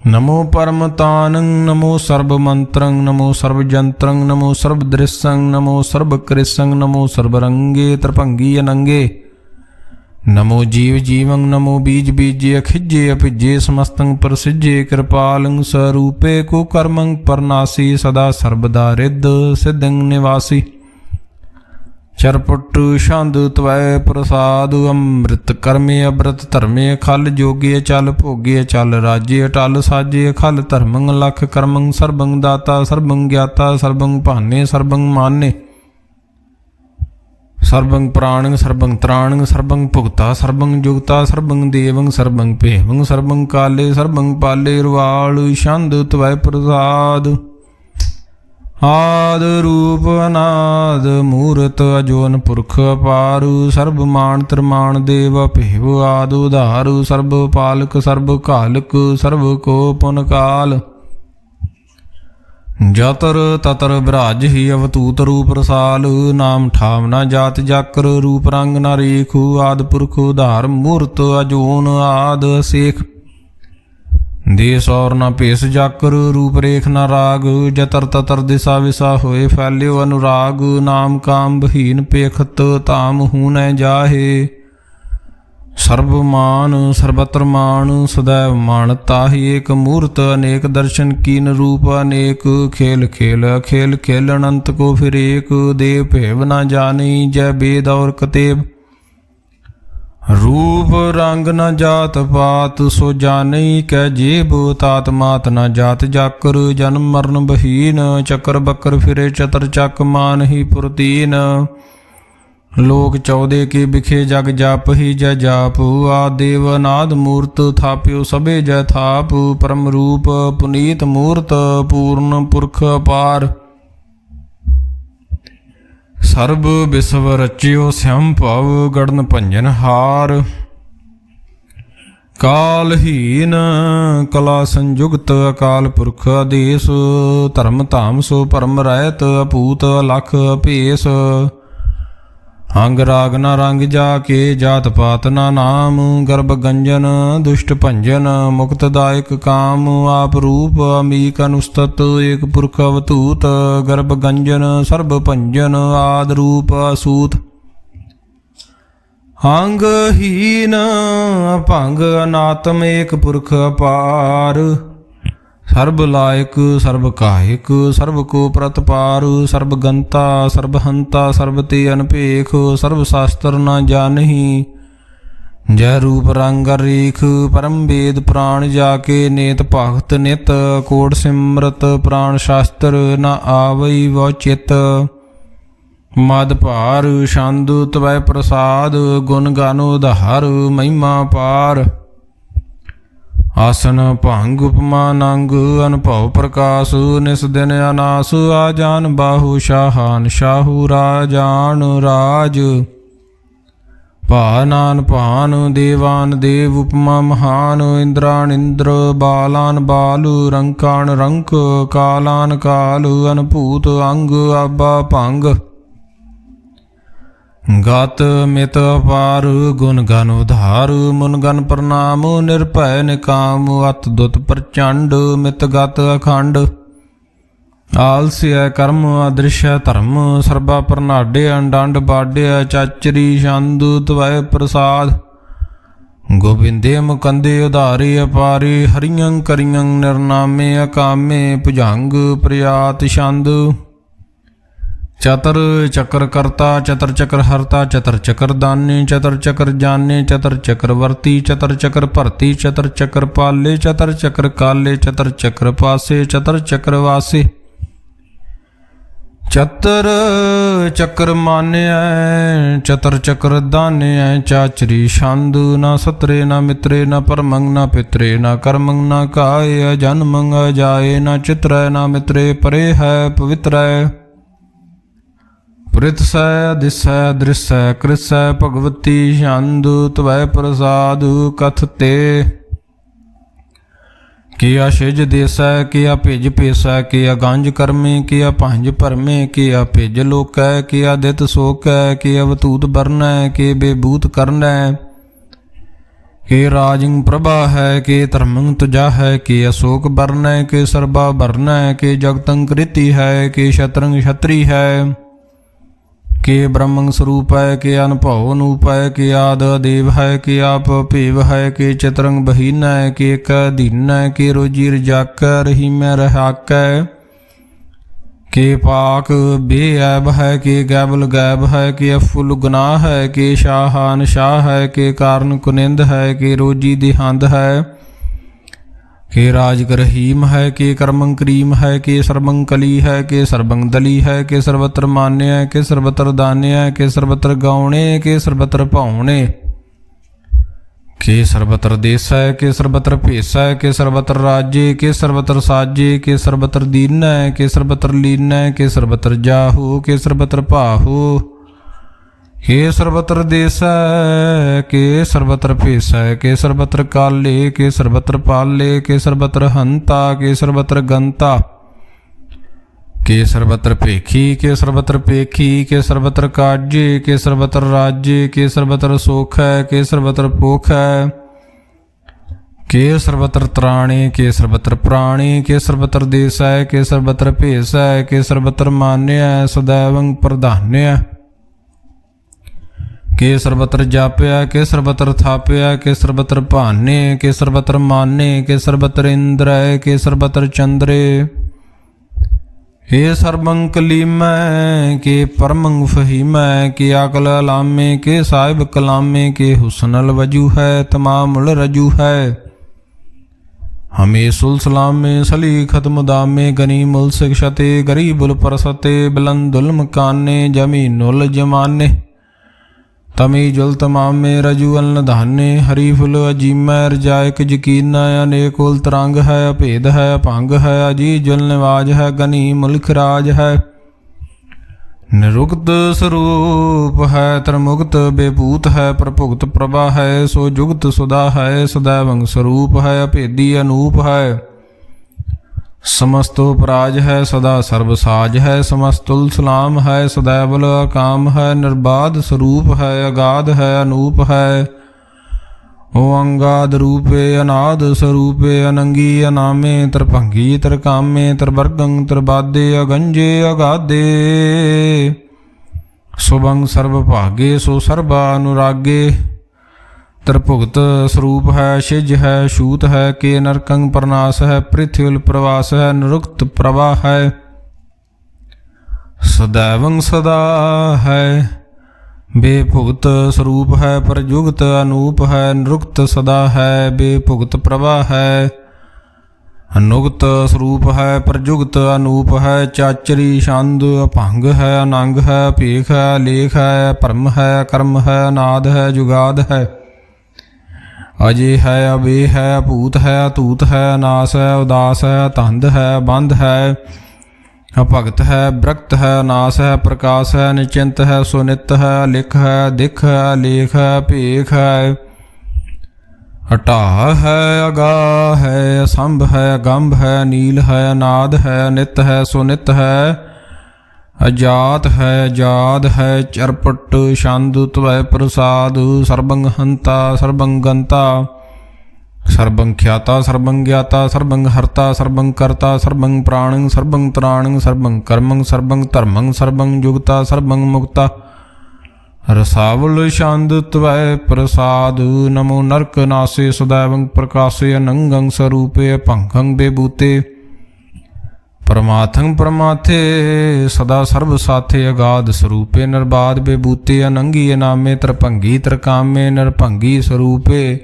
ਨਮੋ ਪਰਮ ਤਾਨੰ ਨਮੋ ਸਰਬ ਮੰਤਰੰ ਨਮੋ ਸਰਬ ਜੰਤਰੰ ਨਮੋ ਸਰਬ ਦ੍ਰਿਸ਼ੰ ਨਮੋ ਸਰਬ ਕ੍ਰਿਸ਼ੰ ਨਮੋ ਸਰਬ ਰੰਗੇ ਤ੍ਰਿਭੰਗੀ ਅਨੰਗੇ ਨਮੋ ਜੀਵ ਜੀਵੰ ਨਮੋ ਬੀਜ ਬੀਜੇ ਅਖਿਜੇ ਅਭਿਜੇ ਸਮਸਤੰ ਪ੍ਰਸਿਜੇ ਕਿਰਪਾਲੰ ਸਰੂਪੇ ਕੋ ਕਰਮੰ ਪਰਨਾਸੀ ਸਦਾ ਸਰਬਦਾ ਰਿੱਧ ਸਿद्धੰ ਨਿਵਾਸੀ ਚਰਪਟ ਛੰਦ ਤਵੈ ਪ੍ਰਸਾਦ ਅੰਮ੍ਰਿਤ ਕਰਮੇ ਅਬ੍ਰਤ ਧਰਮੇ ਅਖਲ ਜੋਗੇ ਚਲ ਭੋਗੇ ਚਲ ਰਾਜੇ ਅਟਲ ਸਾਜੇ ਅਖਲ ਧਰਮੰ ਲਖ ਕਰਮੰ ਸਰਬੰ ਦਾਤਾ ਸਰਬੰ ਗਿਆਤਾ ਸਰਬੰ ਭਾਨੇ ਸਰਬੰ ਮਾਨੇ ਸਰਬੰ ਪ੍ਰਾਣੰ ਸਰਬੰ ਤ੍ਰਾਣੰ ਸਰਬੰ ਭੁਗਤਾ ਸਰਬੰ ਜੁਗਤਾ ਸਰਬੰ ਦੇਵੰ ਸਰਬੰ ਭੇਵੰ ਸਰਬੰ ਕਾਲੇ ਸਰਬੰ ਪਾਲੇ ਰਵਾਲ ਛੰਦ ਤਵੈ ਪ੍ਰਸਾਦ ਆਦ ਰੂਪ ਅਨਾਦ ਮੂਰਤ ਅਜੋਨ ਪੁਰਖ ਅਪਾਰ ਸਰਬ ਮਾਨ ਤਰਮਾਨ ਦੇਵ ਭੇਵ ਆਦ ਉਧਾਰ ਸਰਬ ਪਾਲਕ ਸਰਬ ਘਾਲਕ ਸਰਬ ਕੋ ਪੁਨ ਕਾਲ ਜਤਰ ਤਤਰ ਬਿਰਾਜ ਹੀ ਅਵਤੂਤ ਰੂਪ ਰਸਾਲ ਨਾਮ ਠਾਮ ਨਾ ਜਾਤ ਜਾਕਰ ਰੂਪ ਰੰਗ ਨਾ ਰੇਖ ਆਦ ਪੁਰਖ ਉਧਾਰ ਮੂਰਤ ਅਜੋਨ ਆਦ ਸੇਖ ਦੇਸ ਔਰ ਨਾ ਭੇਸ ਜਾਕਰ ਰੂਪ ਰੇਖ ਨਾ ਰਾਗ ਜਤਰ ਤਤਰ ਦਿਸਾ ਵਿਸਾ ਹੋਏ ਫੈਲਿਓ ਅਨੁਰਾਗ ਨਾਮ ਕਾਮ ਬਹੀਨ ਪੇਖਤ ਧਾਮ ਹੂਨੈ ਜਾਹੇ ਸਰਬ ਮਾਨ ਸਰਬਤਰ ਮਾਨ ਸदैव ਮਾਨ ਤਾਹੀ ਏਕ ਮੂਰਤ ਅਨੇਕ ਦਰਸ਼ਨ ਕੀਨ ਰੂਪ ਅਨੇਕ ਖੇਲ ਖੇਲ ਖੇਲ ਖੇਲ ਅਨੰਤ ਕੋ ਫਿਰ ਏਕ ਦੇਵ ਭੇਵ ਨਾ ਜਾਣੀ ਜੈ ਬੇਦ ਔਰ ਕਤੇਬ रूप रंग न जात पात सो जानी कै जेब तात मात न जात जाकर जन्म मरण बहीन चक्कर बक्कर फिरे चतर चक मान ही पुरतीन लोक 14 के बिखे जग जाप ही जय जाप आदेव अनाद मूर्त थाप्यो सबे जय थाप परम रूप पुनीत मूर्त पूर्ण पुरख अपार ਸਰਬ ਵਿਸਵ ਰਚਿਓ ਸਿਅੰ ਭਵ ਗੜਨ ਭੰਜਨ ਹਾਰ ਕਾਲਹੀਨ ਕਲਾ ਸੰਯੁਗਤ ਅਕਾਲ ਪੁਰਖ ਆਦੇਸ ਧਰਮ ਧਾਮ ਸੋ ਪਰਮ ਰਹਿਤ ਅਪੂਤ ਅਲਖ ਭੇਸ ਅੰਗ ਰਾਗ ਨਾ ਰੰਗ ਜਾ ਕੇ ਜਾਤ ਪਾਤ ਨਾ ਨਾਮ ਗਰਭ ਗੰਜਨ ਦੁਸ਼ਟ ਭੰਜਨ ਮੁਕਤਦਾਇਕ ਕਾਮ ਆਪ ਰੂਪ ਅਮੀਕ ਅਨੁਸਤਤ ਏਕ ਪੁਰਖ ਅਵਤੂਤ ਗਰਭ ਗੰਜਨ ਸਰਬ ਭੰਜਨ ਆਦ ਰੂਪ ਅਸੂਤ ਅੰਗਹੀਨ ਭੰਗ ਅਨਾਤਮ ਏਕ ਪੁਰਖ ਅਪਾਰ ਸਰਬ ਲਾਇਕ ਸਰਬ ਕਾਇਕ ਸਰਬ ਕੋ ਪ੍ਰਤਪਾਰ ਸਰਬ ਗੰਤਾ ਸਰਬ ਹੰਤਾ ਸਰਬ ਤੇ ਅਨਪੇਖ ਸਰਬ ਸ਼ਾਸਤਰ ਨਾ ਜਾਣਹੀ ਜੈ ਰੂਪ ਰੰਗ ਰੇਖ ਪਰਮ ਵੇਦ ਪ੍ਰਾਣ ਜਾ ਕੇ ਨੇਤ ਭਗਤ ਨਿਤ ਕੋਟ ਸਿਮਰਤ ਪ੍ਰਾਣ ਸ਼ਾਸਤਰ ਨ ਆਵਈ ਵ ਚਿਤ ਮਦ ਭਾਰ ਛੰਦ ਤਵੈ ਪ੍ਰਸਾਦ ਗੁਣ ਗਾਨ ਉਧਾਰ ਮਹਿਮਾ ਪਾਰ ਆਸਨ ਭੰਗ ਉਪਮਾ ਨੰਗ ਅਨਭਉ ਪ੍ਰਕਾਸ਼ ਨਿਸ ਦਿਨ ਅਨਾਸ ਆ ਜਾਨ ਬਾਹੂ ਸ਼ਾਹਾਨ ਸ਼ਾਹੂ ਰਾਜਾਨ ਰਾਜ ਭਾਨਾਨ ਭਾਨ ਦੇਵਾਨ ਦੇਵ ਉਪਮਾ ਮਹਾਨ ਇੰਦਰਾਨ ਇੰਦਰ ਬਾਲਾਨ ਬਾਲ ਰੰਕਾਨ ਰੰਕ ਕਾਲਾਨ ਕਾਲ ਅਨਭੂਤ ਅੰਗ ਆਬਾ ਭੰਗ ਗਤ ਮਿਤ ਅਪਾਰ ਗੁਣ ਗਨ ਉਧਾਰ ਮੁਨ ਗਨ ਪ੍ਰਣਾਮ ਨਿਰਭੈ ਨਿਕਾਮ ਅਤ ਦੁਤ ਪ੍ਰਚੰਡ ਮਿਤ ਗਤ ਅਖੰਡ ਆਲਸਿਆ ਕਰਮ ਅਦ੍ਰਿਸ਼ਯ ਧਰਮ ਸਰਬਾ ਪ੍ਰਨਾਡਿਆ ਡੰਡ ਬਾਡਿਆ ਚਾਚਰੀ ਛੰਦ ਤਵੈ ਪ੍ਰਸਾਦ ਗੋਬਿੰਦੇ ਮੁਕੰਦੇ ਉਧਾਰੇ ਅਪਾਰੇ ਹਰੀਆਂ ਕਰੀਆਂ ਨਿਰਨਾਮੇ ਅਕਾਮੇ ਭੁਜੰਗ ਪ੍ਰਿਆਤ ਛੰਦ ਚਤਰ ਚਕਰ ਕਰਤਾ ਚਤਰ ਚਕਰ ਹਰਤਾ ਚਤਰ ਚਕਰ ਦਾਨੇ ਚਤਰ ਚਕਰ ਜਾਨੇ ਚਤਰ ਚਕਰ ਵਰਤੀ ਚਤਰ ਚਕਰ ਭਰਤੀ ਚਤਰ ਚਕਰ ਪਾਲੇ ਚਤਰ ਚਕਰ ਕਾਲੇ ਚਤਰ ਚਕਰ ਪਾਸੇ ਚਤਰ ਚਕਰ ਵਾਸੇ ਚਤਰ ਚਕਰ ਮਾਨਿਆ ਚਤਰ ਚਕਰ ਦਾਨਿਆ ਚਾਚਰੀ ਛੰਦ ਨਾ ਸਤਰੇ ਨਾ ਮਿਤਰੇ ਨਾ ਪਰਮੰਗ ਨਾ ਪਿਤਰੇ ਨਾ ਕਰਮੰਗ ਨਾ ਕਾਇ ਜਨਮੰਗ ਜਾਏ ਨਾ ਚਿਤਰੈ ਨਾ ਮਿਤਰੇ ਪਰੇ ਹੈ ਪਵਿੱਤਰੈ ਪ੍ਰਿਤਸੈ ਦਿਸੈ ਦ੍ਰਿਸੈ ਕ੍ਰਿਸੈ ਭਗਵਤੀ ਛੰਦ ਤਵੈ ਪ੍ਰਸਾਦ ਕਥਤੇ ਕੀਆ ਛਿਜ ਦੇਸੈ ਕੀਆ ਭਿਜ ਭੇਸੈ ਕੀਆ ਗੰਜ ਕਰਮੇ ਕੀਆ ਭੰਜ ਭਰਮੇ ਕੀਆ ਭਿਜ ਲੋਕੈ ਕੀਆ ਦਿਤ ਸੋਕੈ ਕੀਆ ਵਤੂਤ ਬਰਨੈ ਕੀ ਬੇਬੂਤ ਕਰਨੈ ਕੀ ਰਾਜਿੰ ਪ੍ਰਭਾ ਹੈ ਕੀ ਧਰਮੰ ਤੁਜਾ ਹੈ ਕੀ ਅਸ਼ੋਕ ਬਰਨੈ ਕੀ ਸਰਬਾ ਬਰਨੈ ਕੀ ਜਗਤੰ ਕ੍ਰਿਤੀ ਹੈ ਕੀ ਸ਼ਤਰੰਗ ਛਤਰੀ ਹੈ ਕਿ ਬ੍ਰਹਮੰ ਸਰੂਪ ਹੈ ਕਿ ਅਨਭਉ ਅਨੂਪ ਹੈ ਕਿ ਆਦ ਦੇਵ ਹੈ ਕਿ ਆਪ ਭੇਵ ਹੈ ਕਿ ਚਤਰੰਗ ਬਹੀਨ ਹੈ ਕਿ ਇਕ ਅਧੀਨ ਹੈ ਕਿ ਰੋਜੀ ਰਜਾਕ ਰਹੀ ਮੈਂ ਰਹਾਕੈ ਕਿ ਪਾਕ ਬੇਅਬ ਹੈ ਕਿ ਗੈਬਲ ਗੈਬ ਹੈ ਕਿ ਅਫੁੱਲ ਗੁਨਾਹ ਹੈ ਕਿ ਸ਼ਾਹਾਨ ਸ਼ਾਹ ਹੈ ਕਿ ਕਾਰਨ ਕੁਨਿੰਦ ਹੈ ਕਿ ਰੋਜੀ ਦਿਹੰਦ ਹੈ ਕਿ ਰਾਜ ਰਹੀਮ ਹੈ ਕਿ ਕਰਮੰ ਕਰੀਮ ਹੈ ਕਿ ਸਰਬੰ ਕਲੀ ਹੈ ਕਿ ਸਰਬੰ ਦਲੀ ਹੈ ਕਿ ਸਰਬਤਰ ਮਾਨਿਆ ਕਿ ਸਰਬਤਰ ਦਾਨਿਆ ਕਿ ਸਰਬਤਰ ਗਾਉਣੇ ਕਿ ਸਰਬਤਰ ਭਾਉਣੇ ਕਿ ਸਰਬਤਰ ਦੇਸੈ ਕਿ ਸਰਬਤਰ ਭੇਸੈ ਕਿ ਸਰਬਤਰ ਰਾਜੇ ਕਿ ਸਰਬਤਰ ਸਾਜੇ ਕਿ ਸਰਬਤਰ ਦੀਨੈ ਕਿ ਸਰਬਤਰ ਲੀਨੈ ਕਿ ਸਰਬਤਰ ਜਾਹੂ ਕਿ ਸਰਬਤਰ ਭਾਹੂ ਕਿ ਸਰਬਤਰ ਦੇਸੈ ਕਿ ਸਰਬਤਰ ਭੇਸੈ ਕਿ ਸਰਬਤਰ ਕਾਲੇ ਕਿ ਸਰਬਤਰ ਪਾਲੇ ਕਿ ਸਰਬਤਰ ਹੰਤਾ ਕਿ ਸਰਬਤਰ ਗੰਤਾ ਕਿ ਸਰਬਤਰ ਭੇਖੀ ਕਿ ਸਰਬਤਰ ਪੇਖੀ ਕਿ ਸਰਬਤਰ ਕਾਜੇ ਕਿ ਸਰਬਤਰ ਰਾਜੇ ਕਿ ਸਰਬਤਰ ਸੋਖੈ ਕਿ ਸਰਬਤਰ ਪੋਖੈ ਕਿ ਸਰਬਤਰ ਤਰਾਣੇ ਕਿ ਸਰਬਤਰ ਪ੍ਰਾਣੀ ਕਿ ਸਰਬਤਰ ਦੇਸੈ ਕਿ ਸਰਬਤਰ ਭੇਸੈ ਕਿ ਸਰਬਤਰ ਮਾਨਿਆ ਸदैवੰ ਪ੍ਰਧਾਨਿਆ ਕਿ ਸਰਬਤਰ ਜਾਪਿਆ ਕਿ ਸਰਬਤਰ ਥਾਪਿਆ ਕਿ ਸਰਬਤਰ ਭਾਨੇ ਕਿ ਸਰਬਤਰ ਮਾਨੇ ਕਿ ਸਰਬਤਰ ਇੰਦਰੈ ਕਿ ਸਰਬਤਰ ਚੰਦਰੇ हे ਸਰਬੰ ਕਲੀਮੈ ਕਿ ਪਰਮੰ ਫਹੀਮੈ ਕਿ ਅਕਲ ਅਲਾਮੇ ਕਿ ਸਾਹਿਬ ਕਲਾਮੇ ਕਿ ਹੁਸਨਲ ਵਜੂ ਹੈ ਤਮਾਮੁਲ ਰਜੂ ਹੈ ਹਮੇ ਸੁਲ ਸਲਾਮੇ ਸਲੀ ਖਤਮ ਦਾਮੇ ਗਨੀ ਮੁਲ ਸਿਕਸ਼ਤੇ ਗਰੀਬੁਲ ਪਰਸਤੇ ਬਲੰਦੁਲ ਮਕਾਨੇ ਜਮੀਨੁਲ ਜਮਾਨੇ ਤਮੀ ਜੁਲ ਤਮਾਮੇ ਰਜੂ ਅਲਨ ਧਾਨੇ ਹਰੀ ਫੁਲ ਅਜੀਮੈ ਰਜਾਇਕ ਯਕੀਨਾ ਅਨੇਕ ਉਲ ਤਰੰਗ ਹੈ ਅਭੇਦ ਹੈ ਅਭੰਗ ਹੈ ਅਜੀ ਜੁਲ ਨਿਵਾਜ ਹੈ ਗਨੀ ਮੁਲਖ ਰਾਜ ਹੈ ਨਿਰੁਕਤ ਸਰੂਪ ਹੈ ਤਰਮੁਕਤ ਬੇਭੂਤ ਹੈ ਪ੍ਰਭੁਗਤ ਪ੍ਰਭਾ ਹੈ ਸੋ ਜੁਗਤ ਸੁਦਾ ਹੈ ਸदैवੰ ਸਰੂਪ ਹੈ ਅਭੇਦੀ ਅਨੂਪ ਹੈ ਸਮਸਤੋ ਪਰਾਜ ਹੈ ਸਦਾ ਸਰਬ ਸਾਜ ਹੈ ਸਮਸਤੁਲ ਸਲਾਮ ਹੈ ਸदैवਲ ਅਕਾਮ ਹੈ ਨਿਰਬਾਧ ਸਰੂਪ ਹੈ ਅਗਾਧ ਹੈ ਅਨੂਪ ਹੈ ਓੰਗਾਦ ਰੂਪੇ ਅਨਾਦ ਸਰੂਪੇ ਅਨੰਗੀ ਅਨਾਮੇ ਤਰਭੰਗੀ ਤਰਕਾਮੇ ਤਰਵਰਗੰ ਤਰਬਾਦੇ ਅਗੰਜੇ ਅਗਾਦੇ ਸੁਭੰ ਸਰਬ ਭਾਗੇ ਸੋ ਸਰਬਾ ਅਨੁਰਾਗੇ ਤਰਭੁਗਤ ਸਰੂਪ ਹੈ ਛਿਜ ਹੈ ਛੂਤ ਹੈ ਕਿ ਨਰਕੰ ਪ੍ਰਨਾਸ ਹੈ ਪ੍ਰਿਥਿਵਿਲ ਪ੍ਰਵਾਸ ਹੈ ਨਿਰੁਕਤ ਪ੍ਰਵਾਹ ਹੈ ਸदैवੰ ਸਦਾ ਹੈ ਬੇਭੁਗਤ ਸਰੂਪ ਹੈ ਪ੍ਰਜੁਗਤ ਅਨੂਪ ਹੈ ਨਿਰੁਕਤ ਸਦਾ ਹੈ ਬੇਭੁਗਤ ਪ੍ਰਵਾਹ ਹੈ ਅਨੁਗਤ ਸਰੂਪ ਹੈ ਪ੍ਰਜੁਗਤ ਅਨੂਪ ਹੈ ਚਾਚਰੀ ਛੰਦ ਅਭੰਗ ਹੈ ਅਨੰਗ ਹੈ ਭੇਖ ਹੈ ਲੇਖ ਹੈ ਭਰਮ ਹੈ ਕਰਮ ਹੈ ਅਨਾਦ ਹੈ ਜੁਗਾਦ ਹੈ ਅਜੇ ਹੈ ਅਬੇ ਹੈ ਭੂਤ ਹੈ ਅਤੂਤ ਹੈ ਅਨਾਸ ਹੈ ਉਦਾਸ ਹੈ ਧੰਦ ਹੈ ਬੰਧ ਹੈ ਅਭਗਤ ਹੈ ਬ੍ਰਕਤ ਹੈ ਨਾਸ ਹੈ ਪ੍ਰਕਾਸ਼ ਹੈ ਨਿਚਿੰਤ ਹੈ ਸੁਨਿਤ ਹੈ ਲਿਖ ਹੈ ਦਿਖ ਹੈ ਲੇਖ ਹੈ ਭੇਖ ਹੈ ਹਟਾ ਹੈ ਅਗਾ ਹੈ ਅਸੰਭ ਹੈ ਅਗੰਭ ਹੈ ਨੀਲ ਹੈ ਅਨਾਦ ਹੈ ਨਿਤ ਹੈ ਸੁਨਿਤ ਹੈ ਅਜਾਤ ਹੈ ਜਾਦ ਹੈ ਚਰਪਟ ਛੰਦ ਤਵੈ ਪ੍ਰਸਾਦ ਸਰਬੰ ਹੰਤਾ ਸਰਬੰ ਗੰਤਾ ਸਰਬੰ ਖਿਆਤਾ ਸਰਬੰ ਗਿਆਤਾ ਸਰਬੰ ਹਰਤਾ ਸਰਬੰ ਕਰਤਾ ਸਰਬੰ ਪ੍ਰਾਣੰ ਸਰਬੰ ਤਰਾਣੰ ਸਰਬੰ ਕਰਮੰ ਸਰਬੰ ਧਰਮੰ ਸਰਬੰ ਜੁਗਤਾ ਸਰਬੰ ਮੁਕਤਾ ਰਸਾਵਲ ਛੰਦ ਤਵੈ ਪ੍ਰਸਾਦ ਨਮੋ ਨਰਕ ਨਾਸੇ ਸदैवं ਪ੍ਰਕਾਸੇ ਅਨੰਗੰ ਸਰੂਪੇ ਭੰਗੰ ਬੇਬੂਤੇ ਪਰਮਾਥੰ ਪਰਮਾਥੇ ਸਦਾ ਸਰਬ ਸਾਥੇ ਅਗਾਧ ਸਰੂਪੇ ਨਿਰਬਾਧ ਬੇਬੂਤੇ ਅਨੰਗੀ ਨਾਮੇ ਤਰਭੰਗੀ ਤਰਕਾਮੇ ਨਿਰਭੰਗੀ ਸਰੂਪੇ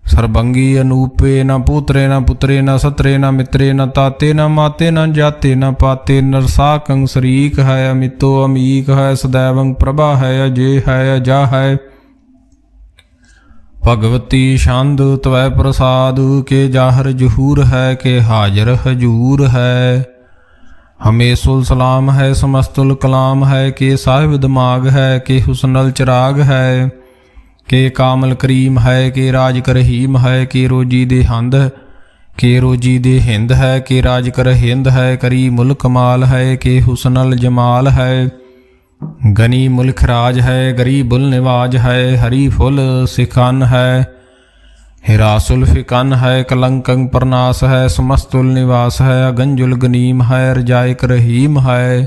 ਸਰਬੰਗੀ ਅਨੂਪੇ ਨ ਪੂਤਰੇ ਨ ਪੁੱਤਰੇ ਨ ਸਤਰੇ ਨ ਮਿਤਰੇ ਨ ਤਾਤੇ ਨ ਮਾਤੇ ਨ ਜਾਤੇ ਨ ਪਾਤੇ ਨਰਸਾਕੰ ਸਰੀਕ ਹੈ ਅਮਿਤੋ ਅਮੀਕ ਹੈ ਸदैवं ਪ੍ਰਭਾ ਹੈ ਅਜੇ ਹੈ ਅਜਾ ਹੈ ਭਗਵਤੀ ਛੰਦ ਤਵੈ ਪ੍ਰਸਾਦ ਕੇ ਜਾਹਰ ਜਹੂਰ ਹੈ ਕੇ ਹਾਜ਼ਰ ਹਜੂਰ ਹੈ ਹਮੇਸ਼ੁਲ ਸਲਾਮ ਹੈ ਸਮਸਤੁਲ ਕਲਾਮ ਹੈ ਕੇ ਸਾਹਿਬ ਦਿਮਾਗ ਹੈ ਕੇ ਹੁਸਨਲ ਚਿਰਾਗ ਹੈ ਕੇ ਕਾਮਲ ਕਰੀਮ ਹੈ ਕੇ ਰਾਜ ਕਰਹੀਮ ਹੈ ਕੇ ਰੋਜੀ ਦੇ ਹੰਦ ਕੇ ਰੋਜੀ ਦੇ ਹਿੰਦ ਹੈ ਕੇ ਰਾਜ ਕਰ ਹਿੰਦ ਹੈ ਕਰੀ ਮੁਲਕ ਮਾਲ ਹੈ ਕੇ ਹੁਸਨਲ ਜਮਾਲ ਹੈ ਗਨੀ ਮੁਲਖ ਰਾਜ ਹੈ ਗਰੀਬੁਲ ਨਿਵਾਜ ਹੈ ਹਰੀ ਫੁੱਲ ਸਿਖਨ ਹੈ ਹਿਰਾਸੁਲ ਫਿਕਨ ਹੈ ਕਲੰਕੰ ਪ੍ਰਨਾਸ ਹੈ ਸਮਸਤੁਲ ਨਿਵਾਸ ਹੈ ਅਗੰਜੁਲ ਗਨੀਮ ਹੈ ਰਜਾਇਕ ਰਹੀਮ ਹੈ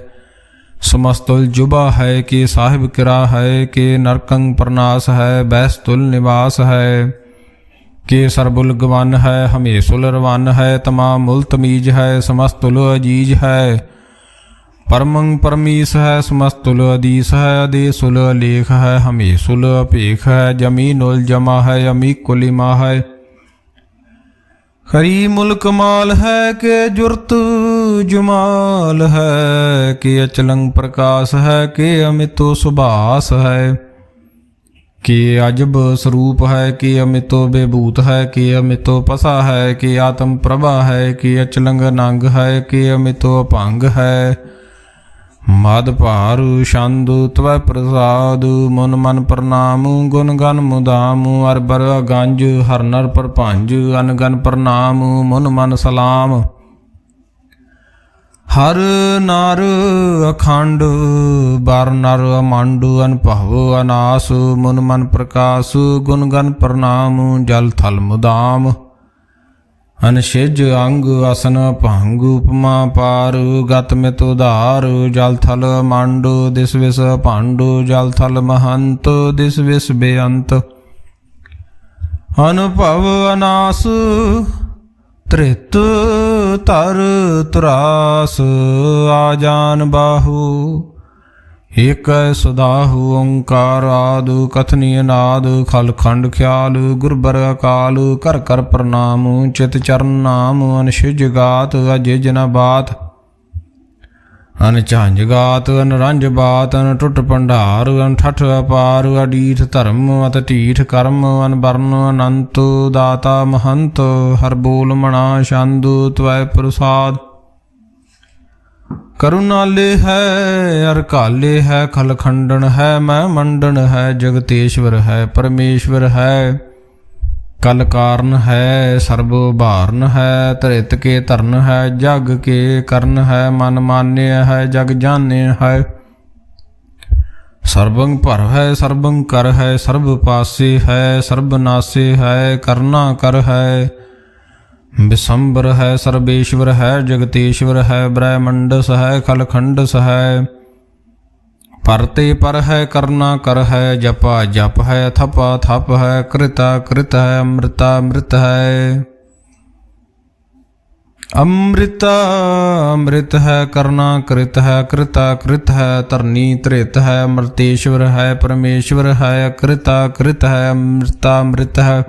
ਸਮਸਤੁਲ ਜੁਬਾ ਹੈ ਕਿ ਸਾਹਿਬ ਕਿਰਾ ਹੈ ਕਿ ਨਰਕੰ ਪ੍ਰਨਾਸ ਹੈ ਬੈਸਤੁਲ ਨਿਵਾਸ ਹੈ ਕਿ ਸਰਬੁਲ ਗਵਨ ਹੈ ਹਮੇਸ਼ੁਲ ਰਵਨ ਹੈ ਤਮਾਮੁਲ ਤਮੀਜ ਹੈ ਸਮਸਤੁਲ ਅਜੀਜ ਹੈ ਪਰਮੰ ਪਰਮੀਸ ਹੈ ਸਮਸਤੁਲ ਅਦੀਸ ਹੈ ਅਦੇਸੁਲ ਅਲੇਖ ਹੈ ਹਮੇਸ਼ੁਲ ਅਪੇਖ ਹੈ ਜਮੀਨੁਲ ਜਮਾ ਹੈ ਅਮੀਕੁਲਿਮਾ ਹੈ ਹਰੀ ਮੁਲਕ ਮਾਲ ਹੈ ਕਿ ਜੁਰਤ ਜਮਾਲ ਹੈ ਕਿ ਅਚਲੰਗ ਪ੍ਰਕਾਸ਼ ਹੈ ਕਿ ਅਮਿਤੋ ਸੁਭਾਸ ਹੈ ਕਿ ਅਜਬ ਸਰੂਪ ਹੈ ਕਿ ਅਮਿਤੋ ਬੇਭੂਤ ਹੈ ਕਿ ਅਮਿਤੋ ਪਸਾ ਹੈ ਕਿ ਆਤਮ ਪ੍ਰਭਾ ਹੈ ਕਿ ਅਚਲੰਗ ਨੰਗ ਹੈ ਕਿ ਅਮਿਤੋ ਅਭੰਗ ਹੈ ਮਦ ਭਾਰ ਛੰਦ ਤਵੈ ਪ੍ਰਸਾਦ ਮਨ ਮਨ ਪ੍ਰਣਾਮ ਗੁਣ ਗਨ ਮੁਦਾਮ ਅਰਬਰ ਗੰਜ ਹਰ ਨਰ ਪਰਭੰਜ ਅਨਗਨ ਪ੍ਰਣਾਮ ਮਨ ਮਨ ਸਲਾਮ ਹਰ ਨਰ ਅਖੰਡ ਬਰ ਨਰ ਅਮੰਡ ਅਨਭਵ ਅਨਾਸ ਮਨ ਮਨ ਪ੍ਰਕਾਸ਼ ਗੁਣ ਗਨ ਪ੍ਰਣਾਮ ਜਲ ਥਲ ਮੁਦਾਮ ਅਨਸ਼ਿਜ ਅੰਗ ਅਸਨ ਭੰਗ ਉਪਮਾ ਪਾਰ ਗਤ ਮਿਤ ਉਧਾਰ ਜਲ ਥਲ ਮੰਡ ਦਿਸ ਵਿਸ ਭੰਡ ਜਲ ਥਲ ਮਹੰਤ ਦਿਸ ਵਿਸ ਬੇਅੰਤ ਅਨੁਭਵ ਅਨਾਸ ਤ੍ਰਿਤ ਧਰ ਤਰਾਸ ਆ ਜਾਨ ਬਾਹੂ ਏਕੈ ਸਦਾਹੁ ਓੰਕਾਰ ਆਦਿ ਕਥਨੀ ਅਨਾਦ ਖਲ ਖੰਡ ਖਿਆਲ ਗੁਰਬਰ ਅਕਾਲ ਕਰ ਕਰ ਪ੍ਰਣਾਮ ਚਿਤ ਚਰਨ ਨਾਮ ਅਨਸ਼ਿਜ ਗਾਤ ਅਜੇ ਜਨ ਬਾਤ ਅਨ ਝੰਜ ਗਾਤ ਅਨ ਰੰਜ ਬਾਤ ਅਨ ਟੁੱਟ ਭੰਡਾਰ ਅਨ ਠਠ ਅਪਾਰ ਅਡੀਠ ਧਰਮ ਅਤ ਢੀਠ ਕਰਮ ਅਨ ਬਰਨ ਅਨੰਤ ਦਾਤਾ ਮਹੰਤ ਹਰ ਬੋਲ ਮਣਾ ਛੰਦ ਤਵੈ ਪ੍ਰਸਾਦ ਕਰੁਣਾਲੇ ਹੈ ਅਰ ਕਾਲੇ ਹੈ ਖਲ ਖੰਡਨ ਹੈ ਮੈਂ ਮੰਡਨ ਹੈ ਜਗਤੇਸ਼ਵਰ ਹੈ ਪਰਮੇਸ਼ਵਰ ਹੈ ਕਲ ਕਾਰਨ ਹੈ ਸਰਬ ਭਾਰਨ ਹੈ ਧਰਿਤ ਕੇ ਧਰਨ ਹੈ ਜਗ ਕੇ ਕਰਨ ਹੈ ਮਨ ਮਾਨਿਆ ਹੈ ਜਗ ਜਾਣਿਆ ਹੈ ਸਰਬੰ ਭਰ ਹੈ ਸਰਬੰ ਕਰ ਹੈ ਸਰਬ ਪਾਸੇ ਹੈ ਸਰਬ ਨਾਸੇ ਹੈ ਕਰਨਾ ਕਰ ਹੈ ਬਿਸੰਬਰ ਹੈ ਸਰਬੇਸ਼ਵਰ ਹੈ ਜਗਤੇਸ਼ਵਰ ਹੈ ਬ੍ਰਹਮੰਡਸ ਹੈ ਖਲਖੰਡਸ ਹੈ ਪਰਤੇ ਪਰ ਹੈ ਕਰਨਾ ਕਰ ਹੈ ਜਪਾ ਜਪ ਹੈ ਥਪਾ ਥਪ ਹੈ ਕ੍ਰਿਤਾ ਕ੍ਰਿਤ ਹੈ ਅੰਮ੍ਰਿਤਾ ਅੰਮ੍ਰਿਤ ਹੈ ਅੰਮ੍ਰਿਤਾ ਅੰਮ੍ਰਿਤ ਹੈ ਕਰਨਾ ਕ੍ਰਿਤ ਹੈ ਕ੍ਰਿਤਾ ਕ੍ਰਿਤ ਹੈ ਧਰਨੀ ਧ੍ਰਿਤ ਹੈ ਅਮਰਤੇਸ਼ਵਰ ਹੈ ਪਰਮੇਸ਼ਵਰ ਹੈ ਕ੍ਰਿਤਾ ਕ੍ਰਿਤ ਹੈ ਅੰਮ੍ਰਿਤਾ ਅੰਮ੍ਰਿਤ ਹੈ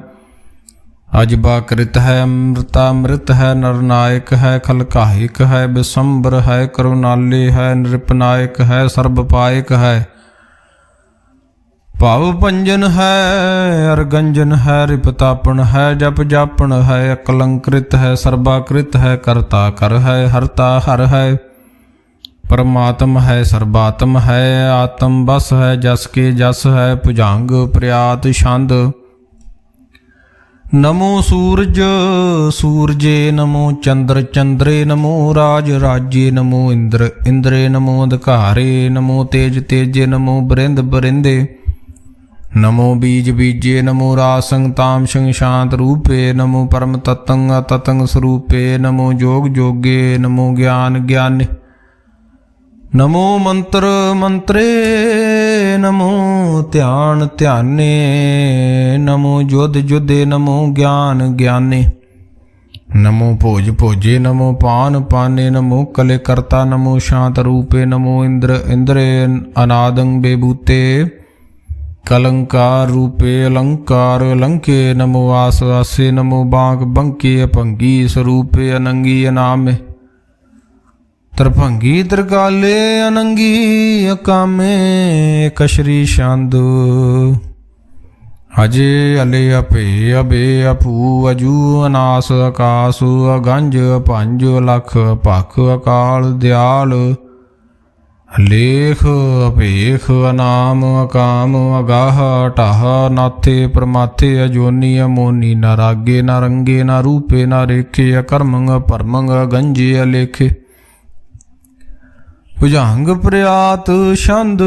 ਅਜਬਾ ਕ੍ਰਿਤ ਹੈ ਅੰਮ੍ਰਿਤਾ ਅੰਮ੍ਰਿਤ ਹੈ ਨਰਨਾਇਕ ਹੈ ਖਲਕਾਹਿਕ ਹੈ ਬਿਸੰਬਰ ਹੈ ਕਰੁਣਾਲੇ ਹੈ ਨਿਰਪਨਾਇਕ ਹੈ ਸਰਬ ਪਾਇਕ ਹੈ ਭਾਵ ਭੰਜਨ ਹੈ ਅਰਗੰਜਨ ਹੈ ਰਿਪਤਾਪਨ ਹੈ ਜਪ ਜਾਪਨ ਹੈ ਅਕਲੰਕ੍ਰਿਤ ਹੈ ਸਰਬਾਕ੍ਰਿਤ ਹੈ ਕਰਤਾ ਕਰ ਹੈ ਹਰਤਾ ਹਰ ਹੈ ਪਰਮਾਤਮ ਹੈ ਸਰਬਾਤਮ ਹੈ ਆਤਮ ਬਸ ਹੈ ਜਸ ਕੇ ਜਸ ਹੈ ਭੁਜੰਗ ਪ੍ਰਿਆਤ ਛੰਦ ਨਮੋ ਸੂਰਜ ਸੂਰਜੇ ਨਮੋ ਚੰਦਰ ਚੰਦਰੇ ਨਮੋ ਰਾਜ ਰਾਜੇ ਨਮੋ ਇੰਦਰ ਇੰਦਰੇ ਨਮੋ ਅਧਿਕਾਰੇ ਨਮੋ ਤੇਜ ਤੇਜੇ ਨਮੋ ਬਰਿੰਦ ਬਰਿੰਦੇ नमो बीज बीजे नमो रासंग तामसंग शांत रूपे नमो परम ततंग अततंग स्वरूपे नमो जोग जोगे नमो ज्ञान ज्ञाने नमो मंत्र मंत्रे नमो ध्यान ध्याने नमो युद्ध युद्धे नमो ज्ञान ज्ञाने नमो भोज भोजे नमो पान पाने नमो कले कर्ता नमो शांत रूपे नमो इंद्र इंद्रे अनादंग बेबूते कलंकार रूपे अलंकार अलंके नमो आस आसे नमो बांक बंके अपंगी स्वरूपे अनंगी अनामे त्रिभंगी त्रिकाले अनंगी अकामे कशरी शांद अजे अले अपे अबे अपू अजू अनास आकाश अगंज पंज लख पख अकाल दयाल लेख अभेख अनाम अकाम अगाह अटाह नाथे परमाथे अजोनी अमोनी न रागे न रंगे न रूपे न रेखे अकर्मंग परमंग गंजे अलेखे भुजंग प्रयात छंद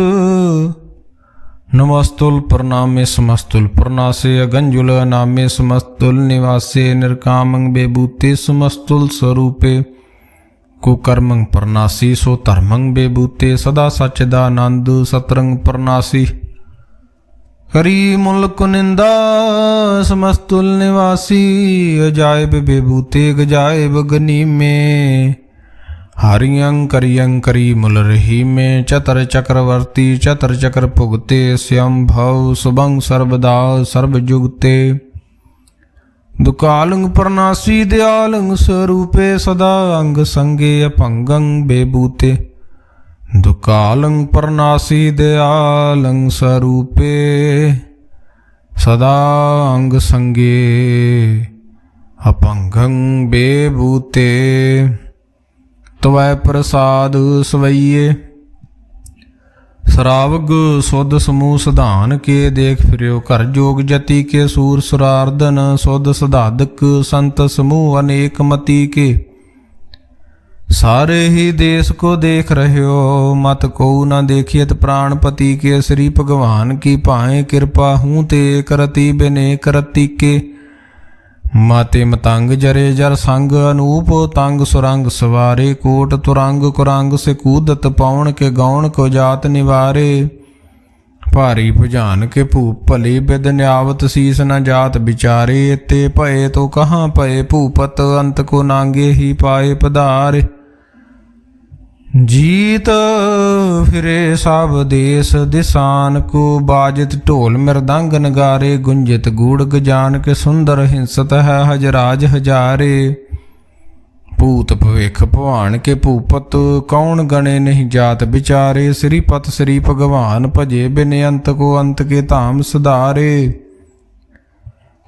नमस्तुल प्रणामे समस्तुल प्रणासे अगंजुल अनामे समस्तुल निवासे निर्कामंग बेबूते समस्तुल स्वरूपे कुकर्मंग प्रनासी सो धर्मंग बेबूते सदा सच्चिदानंद सतरंग प्रनासी हरि मुल कुनिंदा समस्तुल निवासी अजायब बेबूते गजायब गनी में हरियं करियं करी मुल रही में चतर चक्रवर्ती चतर चक्र भुगते श्यम भव सुभंग सर्वदा सर्व जुगते दुकालंग प्रनासी दयालंग स्वरूपे सदा अंग संगे अपंगं बेबूते दुकालंग प्रनासी दयालंग स्वरूपे सदा अंग संगे अपंगं बेबूते त्वै प्रसाद सवैये सरावग सुध समूह सधान के देख फिर्यो घर जोग जति के सूर सुरार्दन सुध सधादक संत समूह अनेक मति के सारे ही देश को देख रहे हो मत को न देखियत प्राणपति के श्री भगवान की पाए कृपा हूँ ते करती बिने करती के माते मतंग जरे जर संग अनूप तंग सुरंग सवारे कोट तुरंग कुरंग से कूदत पौन के गौण को जात निवारे भारी भुजान के भूप भले बिद न्यावत शीस न जात बिचारे ते भये तो कहाँ भये भूपत अंत को नांगे ही पाए पधारे जीत फिरे सब देश दिसान को बाजित ढोल मृदंग नगारे गुंजित गूढ़ गजान के सुंदर हिंसत है हजराज हजारे भूत भविख भवान के भूपत कौन गणे नहीं जात बिचारे श्रीपत श्री भगवान भजे बिन अंत को अंत के धाम सुधारे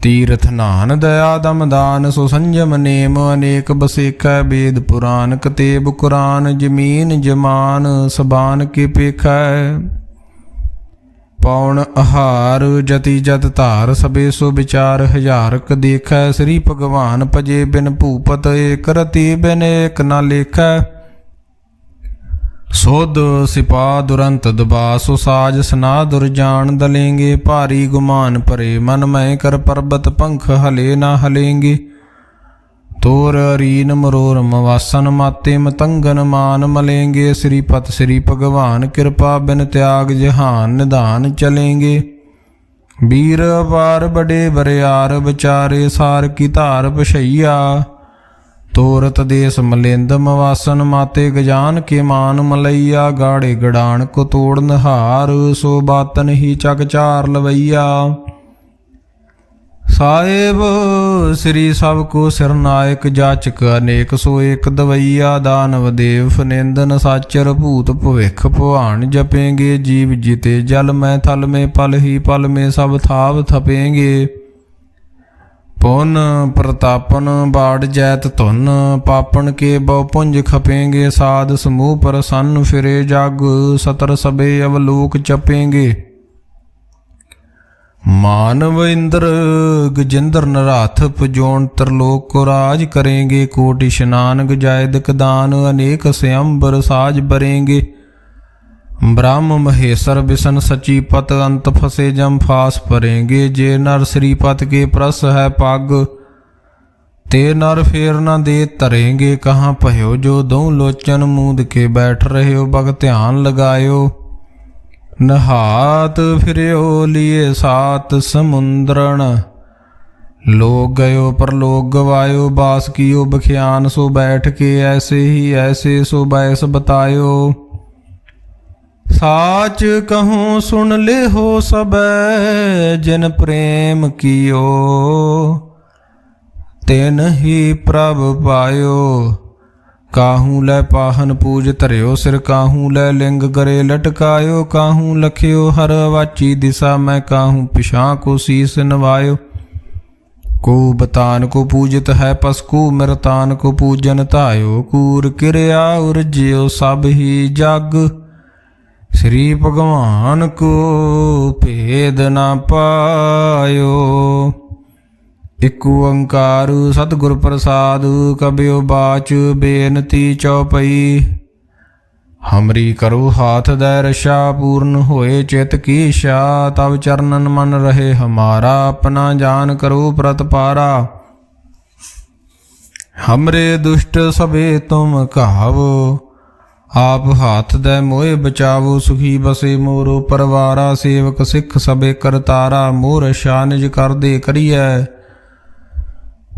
तीर्थ नान दया दम दान सो संयम नेम अनेक बसेख वेद पुराण कतेब कुरान जमीन जमान सबान के पेख पौन आहार जति जत धार सबे सो विचार हजारक देख श्री भगवान भजे बिन भूपत एक रति बिन एक न लेख सोध सिपा दुरंत दबा सो साज सना दुरजान दलेंगे भारी गुमान परे मन मैं कर पर्वत पंख हले ना हलेंगे तोर अरीन मरोरम वासन माते मतंगन मान मलेंगे श्रीपत श्री भगवान कृपा बिन त्याग जहान निधान चलेंगे वीर अपार बड़े बरियार विचारे सार की धार पशैया तोरत देश मलिंद मवासन माते गजान के मान मलैया गाड़े गड़ान को तोड़ नहार सो बातन ही चक चार लवैया साहेब श्री सब को सिरनायक जाचक अनेक सो एक दवैया दानव देव फनिंदन साचर भूत भविख भवान जपेंगे जीव जीते जल में थल में पल ही पल में सब थाव थपेंगे पुन प्रतापन बाढ़ जैत धुन पापन के बहुपुंज खपेंगे साध समूह पर सन फिरे जग सतर सबे अवलोक चपेंगे मानव इंद्र गजेंद्र नराथ पुजोन त्रिलोक को राज करेंगे कोटि स्नान गजायद दान अनेक स्वयंवर साज बरेंगे ब्रह्म महेश्वर बिसन सची पत अंत फसे जम फास परेंगे। जे नर श्रीपत के प्रस है पग ते नर फेर न दे तरेंगे। कहाँ पह्यो जो दो लोचन मूंद के बैठ रहे हो बग ध्यान लगायो। नहात फिर्यो लिए सात समुद्रण लोग गयो पर लोग गवायो। बास कियो बख्यान सो बैठ के ऐसे ही ऐसे सो बैस बतायो। साच कहूँ सुन ले हो सबे जिन प्रेम कियो तिन ही प्रभ पायो। काहूँ लै पाहन पूज धर्यो सिर काहूँ लै लिंग गरे लटकायो। काहूँ लख्यो हर वाची दिशा मैं काहूँ पिछां को शीस नवायो। को बतान को पूजित है पस को मृतान को पूजन धायो। कूर किरया उर्ज्यो सब ही जग श्री भगवान को भेद न पायो। एक ओंकार सतगुर प्रसाद कबियो बाच बेनती चौपई। हमरी करो हाथ दै रक्षा पूर्ण होए चित की इच्छा। तब चरणन मन रहे हमारा अपना जान करो प्रतपारा। हमरे दुष्ट सबे तुम कहावो आप हाथ दे मोए बचावो। सुखी बसे मोरो परवारा सेवक सिख सबे करतारा। मोर रक्षा निज कर दे करिए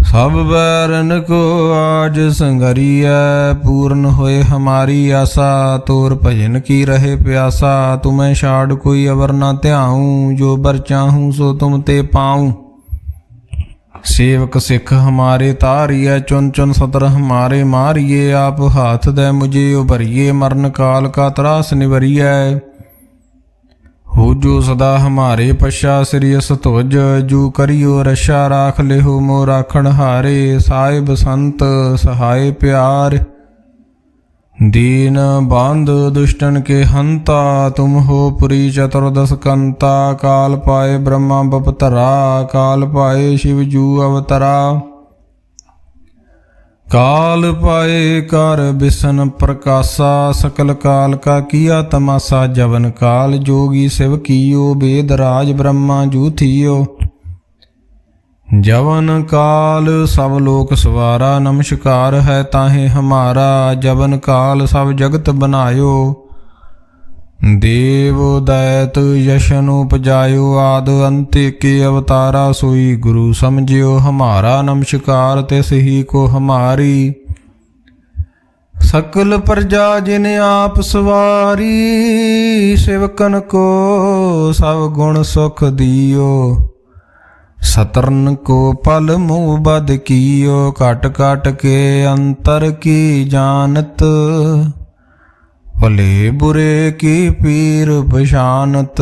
सब बैरन को आज संगरिया। पूर्ण होए हमारी आशा तोर भजन की रहे प्यासा। तुम्हें छाड़ कोई अवर न ध्याऊं जो बर चाहूं सो तुम ते पाऊं। सेवक सिख हमारे तारिए चुन चुन सतर हमारे मारिए। आप हाथ दे मुझे उभरिए मरण काल का त्रास निवरिए। हो जो सदा हमारे पश्चा श्रीयस तुज जू करियो रक्षा राख ले हो मो राखण हारे। साहिब संत सहाय प्यार दीन बांध दुष्टन के हंता। तुम हो पुरी चतुर्दश कंता। काल पाए ब्रह्मा बपतरा काल पाए शिव जू अवतरा। काल पाए कर बिसन प्रकाशा सकल काल का किया तमाशा। जवन काल जोगी शिव कियो वेद राज ब्रह्मा जू थियो। जवन काल सब लोक सवारा नमस्कार है ताहे हमारा। जवन काल सब जगत बनायो देव दैत यशन उपजायो। आद अंत के अवतारा सोई गुरु समझियो हमारा। नमस्कार तिस ही को हमारी सकल प्रजा जिन आप सवारी। सेवकन को सब गुण सुख दियो सतरन को पल मुँह बद कियो। काट काट के अंतर की जानत भले बुरे की पीर पशानत।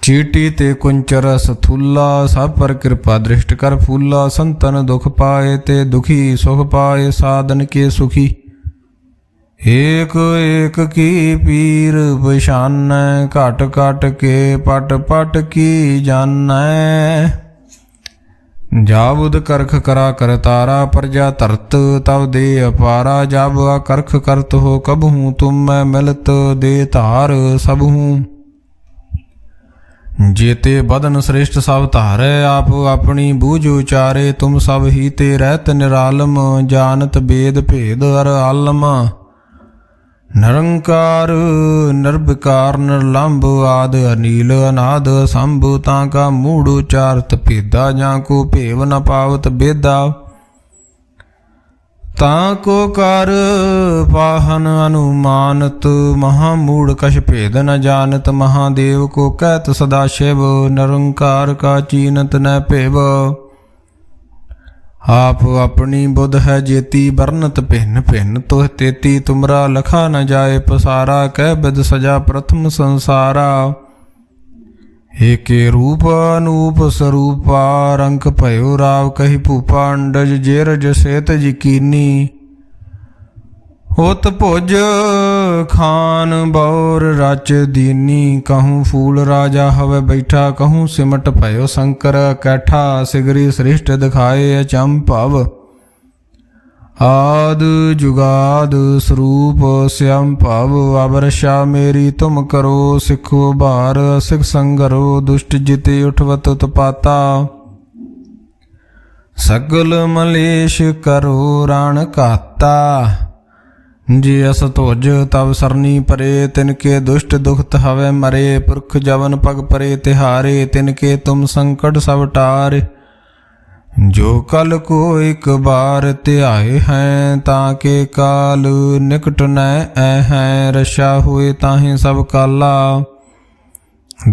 चीटी ते कुंचरस थूला सब पर कृपा दृष्ट कर फूला। संतन दुख पाए ते दुखी सुख पाए साधन के सुखी। एक एक की पीर पशान काट काट के पट पट की जान। जाबुद करख करा कर तारा प्रजा तरत तब दे अपारा। जब करख करत हो कब हूँ तुम मैं मिलत दे तार सब हूँ। जेते बदन श्रेष्ठ सब तारे आप अपनी बूझ उचारे। तुम सब ही ते रहत निरालम जानत वेद भेद अर आलम। निरंकार निर्विकार निर्लंब आद अनील अनाद शंभु। ताका मूढ़ उचारत भेदा जाको भेव न पावत बेदा। ताको कर पाहन अनुमानत महामूढ़ कछ भेद न जानत। महादेव को कहत सदा शिव निरंकार का चीनत न पेव। आप अपनी बुध है जेती बरनत भिन्न भिन्न तुह तेती। तुमरा लखा न जाए पसारा कह बिद सजा प्रथम संसारा। एके रूप अनूप स्वरूपा रंक भयो राव कही भूपा। अंडज जेरज सेत यकीनी होत भुज खान बौर रच दीनी। कहूँ फूल राजा हवे बैठा कहूँ सिमट भयो शंकर कैठा। सिगरी श्रेष्ठ दिखाए अचंभव आद जुगाद स्वरूप श्याम भव अबरशा मेरी तुम करो सिखो भार सिख संगरो दुष्ट जिते उठवत तपाता सगल मलेश करो रण काता जे अस तुझ तब सरनी परे तिनके दुष्ट दुखत हवे मरे पुरख जवन पग परे तिहारे तिनके तुम संकट सब टारे जो कल को एक बार त्याए हैं ताके काल निकट न हैं रशा हुए ताहि सब काला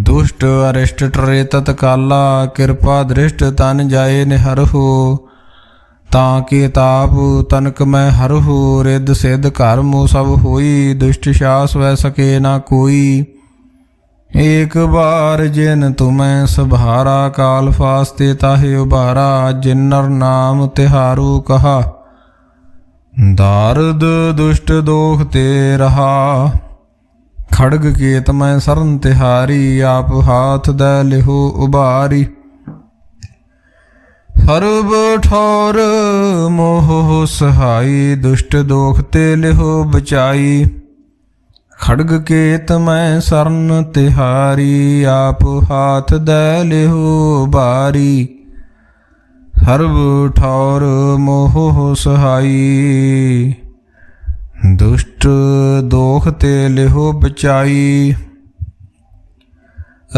दुष्ट अरिष्ट टरे तत्काला कृपा दृष्ट तन जाए निहर हो ताके ताप तनक मैं हर हो रिद सिद्ध कर्म सब होई दुष्ट शास वह सके ना कोई एक बार जिन तुम्हें सभारा काल फास्ते ताहे उबारा जिन्नर नाम तिहारू कहा दारद दुष्ट दोख ते रहा खड़ग केत मैं सरन तिहारी आप हाथ द लिहो उबारी सर्व ठौर मोह सहाई दुष्ट दोख ते लिहो बचाई खड़ग केत मैं सरन तिहारी आप हाथ द लिहो बारी सर्व ठौर मोह सहाई दुष्ट दोख ते लिहो बचाई।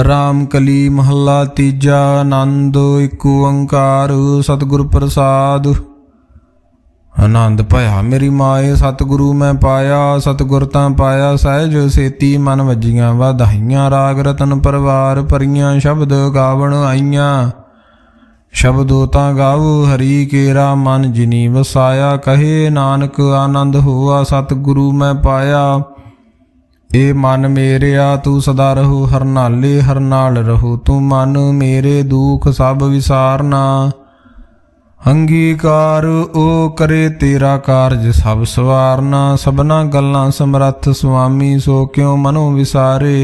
राम कली महला तीजा आनंद एक ओंकार सतगुर प्रसाद आनंद भया मेरी माए सतगुरु मैं पाया सतगुर तां पाया सहज सेती मन वजियां वाधाइयां राग रतन परवार भरियां शब्द गावण आईयां शब्दो तां गावो हरि केरा मन जिनी वसाया कहे नानक आनंद होआ सतगुरु मैं पाया ए मन मेरेया तू सदा रहो हर नाले हर नाल रहो तू मन मेरे दुख सब विसारना अंगीकार ओ करे तेरा कारज सब सवारना सबना गल्लां समरथ स्वामी सो क्यों मनो विसारे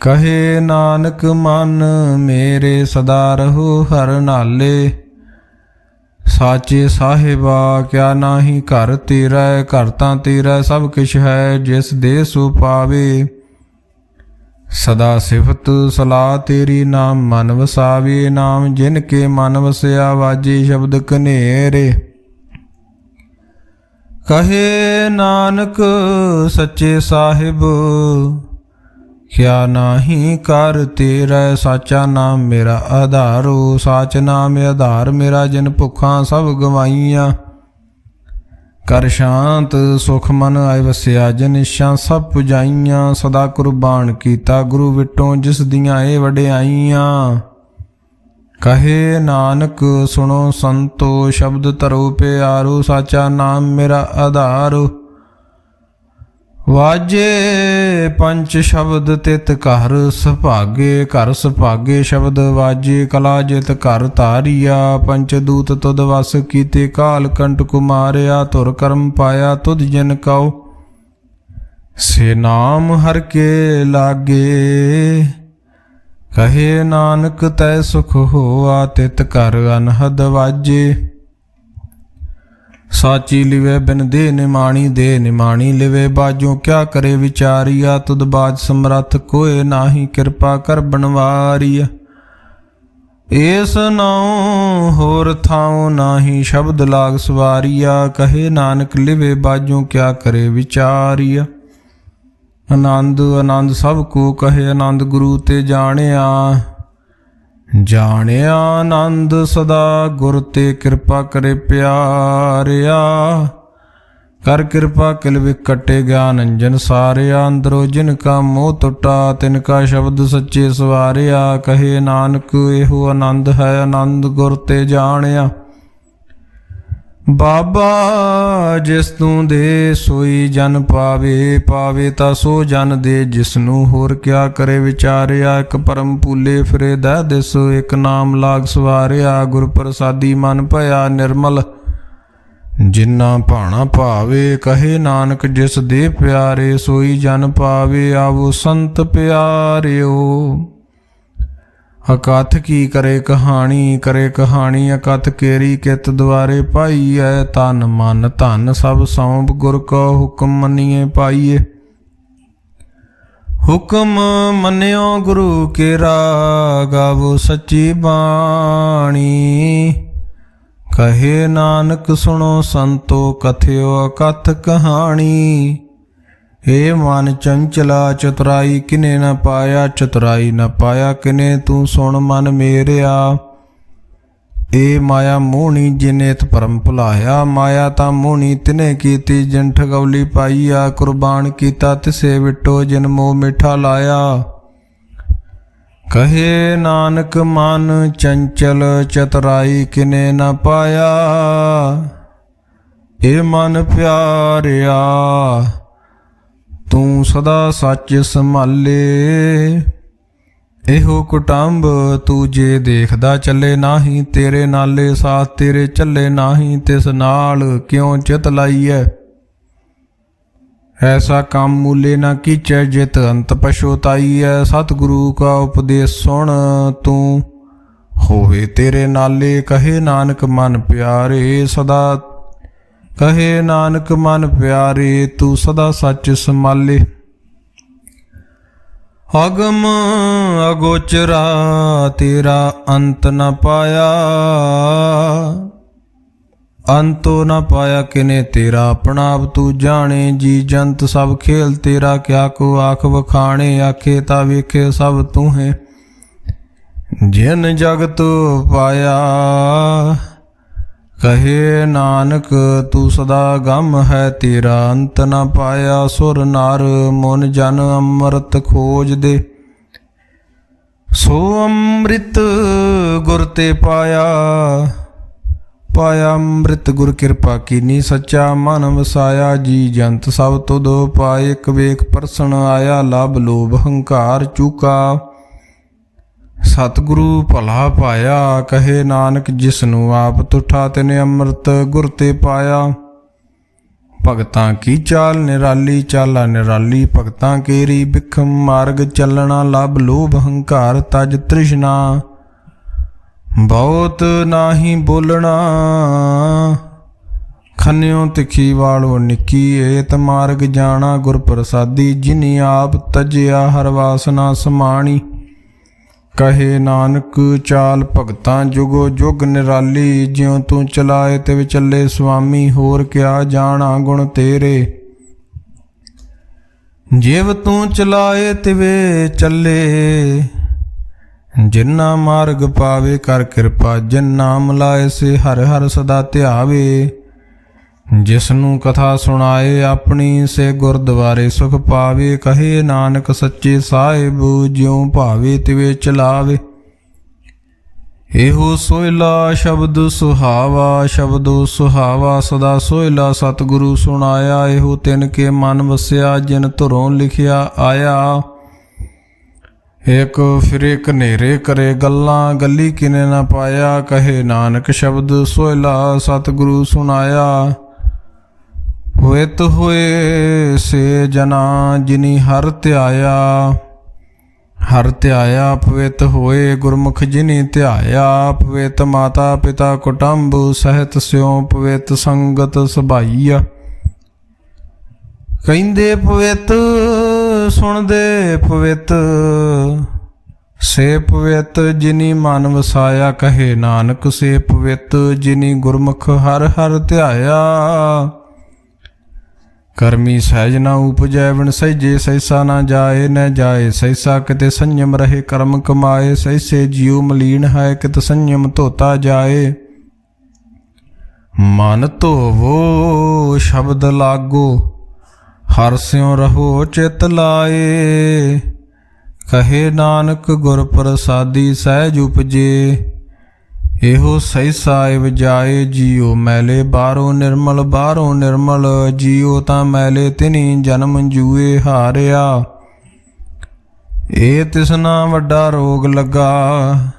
कहे नानक मन मेरे सदा रहो हर नाले साचे साहिबा क्या नाही घर तेरा घर तां तेरा सब किश है जिस दे सो पावे सदा सिफत सलाह तेरी नाम मन वसावे नाम जिनके मन वसया वाजे शब्द कनेरे कहे नानक सच्चे साहिब क्या नाही कर तेरा साचा नाम मेरा आधारो साच नाम आधार मेरा जिन भुखा सब गवाइया कर शांत सुख मन आए वसिया जनिशा सब पुजाइयां सदा कुर्बान कीता गुरु विटों जिस दियां ए वडियाइयां कहे नानक सुनो संतो शब्द तरो प्यारो साचा नाम मेरा आधार वाजे पंच शब्द तित घर सुभागे घर सुभागे शब्द वाजे कला जित घर तारिया पंच दूत तुद वस कीते काल कंट कुमारिया तुर कर्म पाया तुद जिन कौ से नाम हर के लागे कहे नानक तै सुख होआ तित घर अनहद वाजे साची लिवे बिन दे निमाणी लिवे बाजों क्या करे विचारिया तुद बाज समरथ कोय नाही कृपा कर बनवारिया एस नाउ होर थाओ नाही शब्द लाग सवारिया कहे नानक लिवे बाजों क्या करे विचारिया आनंद आनंद सब को कहे आनंद गुरु ते जानिया जानिया आनंद सदा गुर ते कृपा करे प्यारिया कर कृपा किल विकटे ज्ञान अंजन सारिया अंदरो जिनका मोह टुटा तिनका शब्द सच्चे सवारिया कहे नानक एहो आनंद है आनंद गुर ते जानिया बाबा जिस तू दे सोई जन पावे पावे ता सो जन दे जिसनू होर क्या करे विचारिया एक परम भूले फिरे दह दिस एक नाम लाग सवारिया गुर प्रसादी मन भया निर्मल जिन्ना भाना भावे कहे नानक जिस दे प्यारे सोई जन पावे आवो संत प्यारियो ਅਕਥ ਕੀ ਕਰੇ ਕਹਾਣੀ ਅਕਥ ਕੇਰੀ ਕਿਤ ਦੁਆਰੇ ਪਾਈਐ। ਤਨ ਮਨ ਧਨ ਸਭ ਸੌਂਪ ਗੁਰ ਕੋ ਹੁਕਮ ਮੰਨੀਏ ਪਾਈਏ। ਹੁਕਮ ਮੰਨਿਓ ਗੁਰੂ ਕੇਰਾ ਗਾਵੋ ਸੱਚੀ ਬਾਣੀ। ਕਹੇ ਨਾਨਕ ਸੁਣੋ ਸੰਤੋ ਕਥਿਓ ਅਕਥ ਕਹਾਣੀ। ਏ ਮਨ ਚੰਚਲਾ ਚਤੁਰਾਈ ਕਿਨੇ ਨ ਪਾਇਆ ਚਤੁਰਾਈ ਨ ਪਾਇਆ ਕਿਨੇ ਤੂੰ ਸੁਣ ਮਨ ਮੇਰਿਆ। ਏ ਮਾਇਆ ਮੋਹਣੀ ਜਿਨੇਤ ਭਰਮ ਭੁਲਾਇਆ ਮਾਇਆ ਤਾਂ ਮੋਹਣੀ ਤਿਨੇ ਕੀਤੀ ਜਿਨ ਠਗੌਲੀ ਪਾਈਆ। ਕੁਰਬਾਨ ਕੀਤਾ ਤਿਸੇ ਵਿਟੋ ਜਿਨ ਮੋਹ ਮਿੱਠਾ ਲਾਇਆ। ਕਹੇ ਨਾਨਕ ਮਨ ਚੰਚਲ ਚਤੁਰਾਈ ਕਿਨੇ ਨ ਪਾਇਆ। ਏ ਮਨ ਪਿਆਰਿਆ ਤੂੰ ਸਦਾ ਸੱਚ ਸੰਭਾਲੇ। ਇਹੋ ਕੁਟੰਬ ਤੂੰ ਜੇ ਦੇਖਦਾ ਚੱਲੇ ਨਾਹੀਂ ਤੇਰੇ ਨਾਲੇ ਸਾਥ ਤੇਰੇ ਚੱਲੇ ਨਾਹੀਂ ਤਿਸ ਨਾਲ ਕਿਉਂ ਚਿਤ ਲਾਈਐ। ਐਸਾ ਕੰਮ ਮੂਲੇ ਨਾ ਕੀਚੈ ਜਿਤ ਅੰਤ ਪਛੋਤਾਈਐ। ਸਤਿਗੁਰੂ ਕਾ ਉਪਦੇਸ਼ ਸੁਣ ਤੂੰ ਹੋਵੇ ਤੇਰੇ ਨਾਲੇ। ਕਹੇ ਨਾਨਕ ਮਨ ਪਿਆਰੇ ਸਦਾ ਕਹੇ ਨਾਨਕ ਮਨ ਪਿਆਰੇ ਤੂੰ ਸਦਾ ਸੱਚ ਸੰਭਾਲੇ। ਅਗਮ ਅਗੋਚਰਾ ਤੇਰਾ ਅੰਤ ਨ ਪਾਇਆ। ਅੰਤੋ ਨ ਪਾਇਆ ਕਿਨੇ ਤੇਰਾ ਆਪਣਾ ਆਪ ਤੂੰ ਜਾਣੇ। ਜੀ ਜੰਤ ਸਭ ਖੇਲ ਤੇਰਾ ਕਿਆ ਕੋ ਆਖ ਵਖਾਣੇ। ਆਖੇ ਤਾਂ ਵੇਖੇ ਸਭ ਤੂੰ ਹੈ ਜਿਨ ਜਗਤ ਪਾਇਆ। ਕਹੇ ਨਾਨਕ ਤੂੰ ਸਦਾ ਗਮ ਹੈ ਤੇਰਾ ਅੰਤ ਨ ਪਾਇਆ। ਸੁਰ ਨਰ ਮਨ ਜਨ ਅੰਮ੍ਰਿਤ ਖੋਜ ਦੇ ਸੋ ਅੰਮ੍ਰਿਤ ਗੁਰ ਤੇ ਪਾਇਆ। ਪਾਇਆ ਅੰਮ੍ਰਿਤ ਗੁਰ ਕਿਰਪਾ ਕੀਨੀ ਸੱਚਾ ਮਨ ਵਸਾਇਆ। ਜੀ ਜੰਤ ਸਭ ਤੁਧ ਪਾਏ ਇੱਕ ਵੇਖ ਪਰਸਨ ਆਇਆ। ਲਭ ਲੋਭ ਹੰਕਾਰ ਚੂਕਾ ਸਤਿਗੁਰੂ ਭਲਾ ਪਾਇਆ। ਕਹੇ ਨਾਨਕ ਜਿਸਨੂੰ ਆਪ ਤੁਠਾ ਤਿਨੇ ਅੰਮ੍ਰਿਤ ਗੁਰ ਤੇ ਪਾਇਆ। ਭਗਤਾਂ ਕੀ ਚਾਲ ਨਿਰਾਲੀ ਚਾਲਾ ਨਿਰਾਲੀ ਭਗਤਾਂ ਕੇਰੀ ਬਿਖਮ ਮਾਰਗ ਚੱਲਣਾ। ਲਭ ਲੋਭ ਹੰਕਾਰ ਤਜ ਤ੍ਰਿਸ਼ਨਾ ਬਹੁਤ ਨਾਹੀ ਬੋਲਣਾ। ਖੰਨਿਓ ਤਿੱਖੀ ਵਾਲੋ ਨਿੱਕੀ ਏਤ ਮਾਰਗ ਜਾਣਾ। ਗੁਰ ਪ੍ਰਸਾਦੀ ਜਿਨੀ ਆਪ ਤਜਿਆ ਹਰ ਵਾਸਨਾ ਸਮਾਣੀ। ਕਹੇ ਨਾਨਕ ਚਾਲ ਭਗਤਾਂ ਜੁਗੋ ਜੁਗ ਨਿਰਾਲੀ। ਜਿਉ ਤੂੰ ਚਲਾਏ ਤਿਵ ਚੱਲੇ ਸੁਆਮੀ ਹੋਰ ਕਿਆ ਜਾਣਾ ਗੁਣ ਤੇਰੇ। ਜਿਵ ਤੂੰ ਚਲਾਏ ਤਿਵੇ ਚੱਲੇ ਜਿਨਾ ਮਾਰਗ ਪਾਵੇ। ਕਰ ਕਿਰਪਾ ਜਿਨ ਨਾਮ ਲਾਏ ਸੇ ਹਰ ਹਰ ਸਦਾ ਧਿਆਵੇ। ਜਿਸਨੂੰ ਕਥਾ ਸੁਣਾਏ ਆਪਣੀ ਸੇ ਗੁਰਦੁਆਰੇ ਸੁਖ ਪਾਵੇ। ਕਹੇ ਨਾਨਕ ਸੱਚੇ ਸਾਹਿਬ ਜਿਉ ਭਾਵੇ ਤਿਵੇਂ ਚਲਾਵੇ। ਇਹੋ ਸੋਹਿਲਾ ਸ਼ਬਦ ਸੁਹਾਵਾ ਸ਼ਬਦੋ ਸੁਹਾਵਾ ਸਦਾ ਸੋਹਿਲਾ ਸਤਿਗੁਰੂ ਸੁਣਾਇਆ। ਇਹੋ ਤਿਨ ਕੇ ਮਨ ਵਸਿਆ ਜਿਨ ਧੁਰੋਂ ਲਿਖਿਆ ਆਇਆ। ਇੱਕ ਫਿਰੇ ਕਨੇਰੇ ਕਰੇ ਗੱਲਾਂ ਗੱਲੀ ਕਿਨੇ ਨਾ ਪਾਇਆ। ਕਹੇ ਨਾਨਕ ਸ਼ਬਦ ਸੋਹਿਲਾ ਸਤਿਗੁਰੂ ਸੁਣਾਇਆ। ਹੋਇਤ ਹੋਏ ਸੇ ਜਨਾ ਜਿਨੀ ਹਰ ਧਿਆਇਆ। ਹਰ ਧਿਆਇਆ ਪਵਿੱਤ ਹੋਏ ਗੁਰਮੁਖ ਜਿਨੀ ਧਿਆਇਆ। ਪਵਿੱਤ ਮਾਤਾ ਪਿਤਾ ਕੁਟੰਬ ਸਹਿਤ ਸਿਉ ਪਵਿੱਤ ਸੰਗਤ ਸਭਾਈਆ। ਕਹਿੰਦੇ ਪਵਿੱਤ ਸੁਣਦੇ ਪਵਿੱਤ ਸੇ ਪਵਿੱਤ ਜਿਨੀ ਮਨ ਵਸਾਇਆ। ਕਹੇ ਨਾਨਕ ਸੇ ਪਵਿੱਤ ਜਿਨੀ ਗੁਰਮੁਖ ਹਰ ਹਰ ਧਿਆਇਆ। ਕਰਮੀ ਸਹਿਜ ਨਾ ਉਪਜੈ ਵਿਣ ਸਹਿਜੇ ਸਹਿਸਾ ਨਾ ਜਾਏ। ਨ ਜਾਏ ਸਹਿਸਾ ਕਿਤੇ ਸੰਯਮ ਰਹੇ ਕਰਮ ਕਮਾਏ। ਸਹਿਸੇ ਜੀਉ ਮਲੀਨ ਹੈ ਕਿਤ ਸੰਯਮ ਧੋਤਾ ਜਾਏ। ਮਨ ਧੋਵੋ ਸ਼ਬਦ ਲਾਗੋ ਹਰ ਸਿਉ ਰਹੋ ਚਿਤ ਲਾਏ। ਕਹੇ ਨਾਨਕ ਗੁਰ ਪ੍ਰਸਾਦੀ ਸਹਿਜ ਉਪਜੇ। ਇਹੋ ਸਹਿਸਾ ਇਵ ਜਾਏ। ਜੀਉ ਮੈਲੇ ਬਾਹਰੋਂ ਨਿਰਮਲ ਜੀਉ ਤਾਂ ਮੈਲੇ ਤਿਨੀ ਜਨਮ ਜੂਏ ਹਾਰਿਆ। ਇਹ ਤਿਸਨਾ ਵੱਡਾ ਰੋਗ ਲੱਗਾ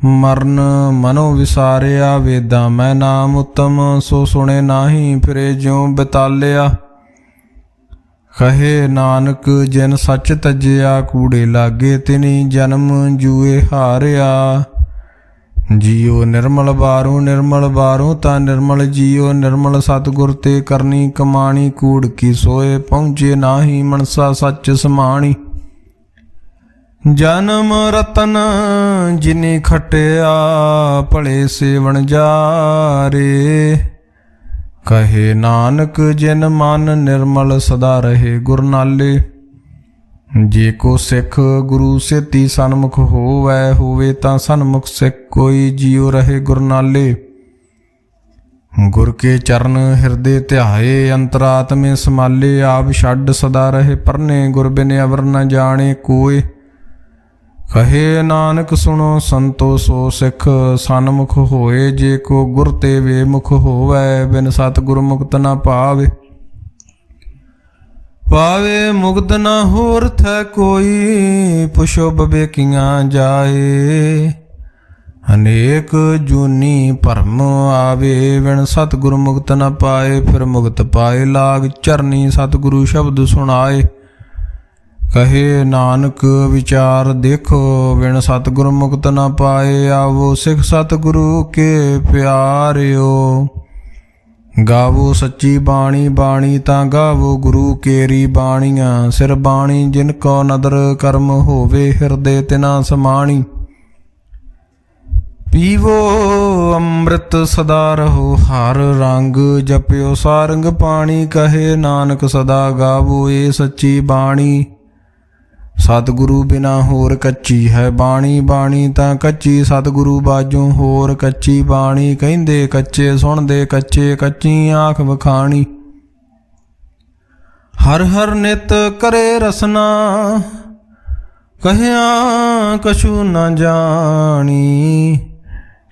ਮਰਨ ਮਨੋ ਵਿਸਾਰਿਆ। ਵੇਦਾਂ ਮੈਂ ਨਾਮ ਉਤਮ ਸੋ ਸੁਣੇ ਨਾਹੀਂ ਫਿਰੇ ਜਿਉ ਬਿਤਾਲਿਆ। ਕਹੇ ਨਾਨਕ ਜਿਨ ਸੱਚ ਤਜਿਆ ਕੂੜੇ ਲਾਗੇ ਤਿਨੀ ਜਨਮ ਜੂਏ ਹਾਰਿਆ। ਜੀਉ ਨਿਰਮਲ ਬਾਰੋਂ ਤਾਂ ਨਿਰਮਲ ਜੀਉ ਨਿਰਮਲ ਸਤਿਗੁਰ ਤੇ ਕਰਨੀ ਕਮਾਣੀ। ਕੂੜ ਕੀ ਸੋਏ ਪਹੁੰਚੇ ਨਾਹੀ ਮਨਸਾ ਸੱਚ ਸਮਾਣੀ। ਜਨਮ ਰਤਨ ਜਿਨੀ ਖਟਿਆ ਭਲੇ ਸੇਵਨ ਜਾਰੇ। ਕਹੇ ਨਾਨਕ ਜਿਨ ਮਨ ਨਿਰਮਲ ਸਦਾ ਰਹੇ ਗੁਰ ਨਾਲੇ। ਜੇ ਕੋ ਸਿੱਖ ਗੁਰੂ ਸੇਤੀ ਸਨਮੁਖ ਹੋਵੇ ਤਾਂ ਸਨਮੁਖ ਸਿੱਖ ਕੋਈ ਜੀਉ ਰਹੇ ਗੁਰ ਨਾਲੇ। ਗੁਰ ਕੇ ਚਰਨ ਹਿਰਦੇ ਧਿਆਏ ਅੰਤਰਾਤਮੇ ਸਮਾਲੇ। ਆਪ ਛੱਡ ਸਦਾ ਰਹੇ ਪਰਨੇ ਗੁਰ ਬਿਨ ਅਵਰ ਨ ਜਾਣੇ ਕੋਏ। ਕਹੇ ਨਾਨਕ ਸੁਣੋ ਸੰਤੋ ਸੋ ਸਿੱਖ ਸਨਮੁਖ ਹੋਏ। ਜੇ ਕੋ ਗੁਰ ਤੇ ਵੇਮੁਖ ਹੋਵੇ ਬਿਨ ਸਤਿਗੁਰ ਮੁਕਤ ਨਾ ਪਾਵੇ। ਪਾਵੇ ਮੁਕਤ ਨਾ ਹੋਰ ਥੈ ਕੋਈ ਪੁਛੋ ਬਵੇਕੀਆਂ ਜਾਏ। ਅਨੇਕ ਜੂਨੀ ਭਰਮ ਆਵੇ ਬਿਨ ਸਤਿਗੁਰ ਮੁਕਤ ਨਾ ਪਾਏ। ਫਿਰ ਮੁਕਤ ਪਾਏ ਲਾਗ ਚਰਨੀ ਸਤਿਗੁਰੂ ਸ਼ਬਦ ਸੁਣਾਏ। ਕਹੇ ਨਾਨਕ ਵਿਚਾਰ ਦੇਖੋ ਬਿਨ ਸਤਿਗੁਰ ਮੁਕਤ ਨਾ ਪਾਏ। ਆਵੋ ਸਿੱਖ ਸਤਿਗੁਰੂ ਕੇ ਪਿਆਰਿਓ। ਗਾਵੋ ਸੱਚੀ ਬਾਣੀ ਤਾਂ ਗਾਵੋ ਗੁਰੂ ਕੇਰੀ ਬਾਣੀਆਂ। ਸਿਰ ਬਾਣੀ ਜਿਨ ਕੋ ਨਦਰ ਕਰਮ ਹੋਵੇ ਹਿਰਦੇ ਤਿਨਾ ਸਮਾਣੀ। ਪੀਵੋ ਅੰਮ੍ਰਿਤ ਸਦਾ ਰਹੋ ਹਰ ਰੰਗ ਜਪਿਓ ਸਾਰੰਗ ਪਾਣੀ। ਕਹੇ ਨਾਨਕ ਸਦਾ ਗਾਵੋ ਏ ਸੱਚੀ ਬਾਣੀ। ਸਤਿਗੁਰੂ ਬਿਨਾ ਹੋਰ ਕੱਚੀ ਹੈ ਬਾਣੀ ਤਾਂ ਕੱਚੀ ਸਤਿਗੁਰੂ ਬਾਝੋਂ ਹੋਰ ਕੱਚੀ ਬਾਣੀ। ਕਹਿੰਦੇ ਕੱਚੇ ਸੁਣਦੇ ਕੱਚੇ ਕੱਚੀ ਆਖ ਵਖਾਣੀ। ਹਰ ਹਰ ਨਿਤ ਕਰੇ ਰਸਨਾ ਕਹਿਆ ਕਛੂ ਨ ਜਾਣੀ।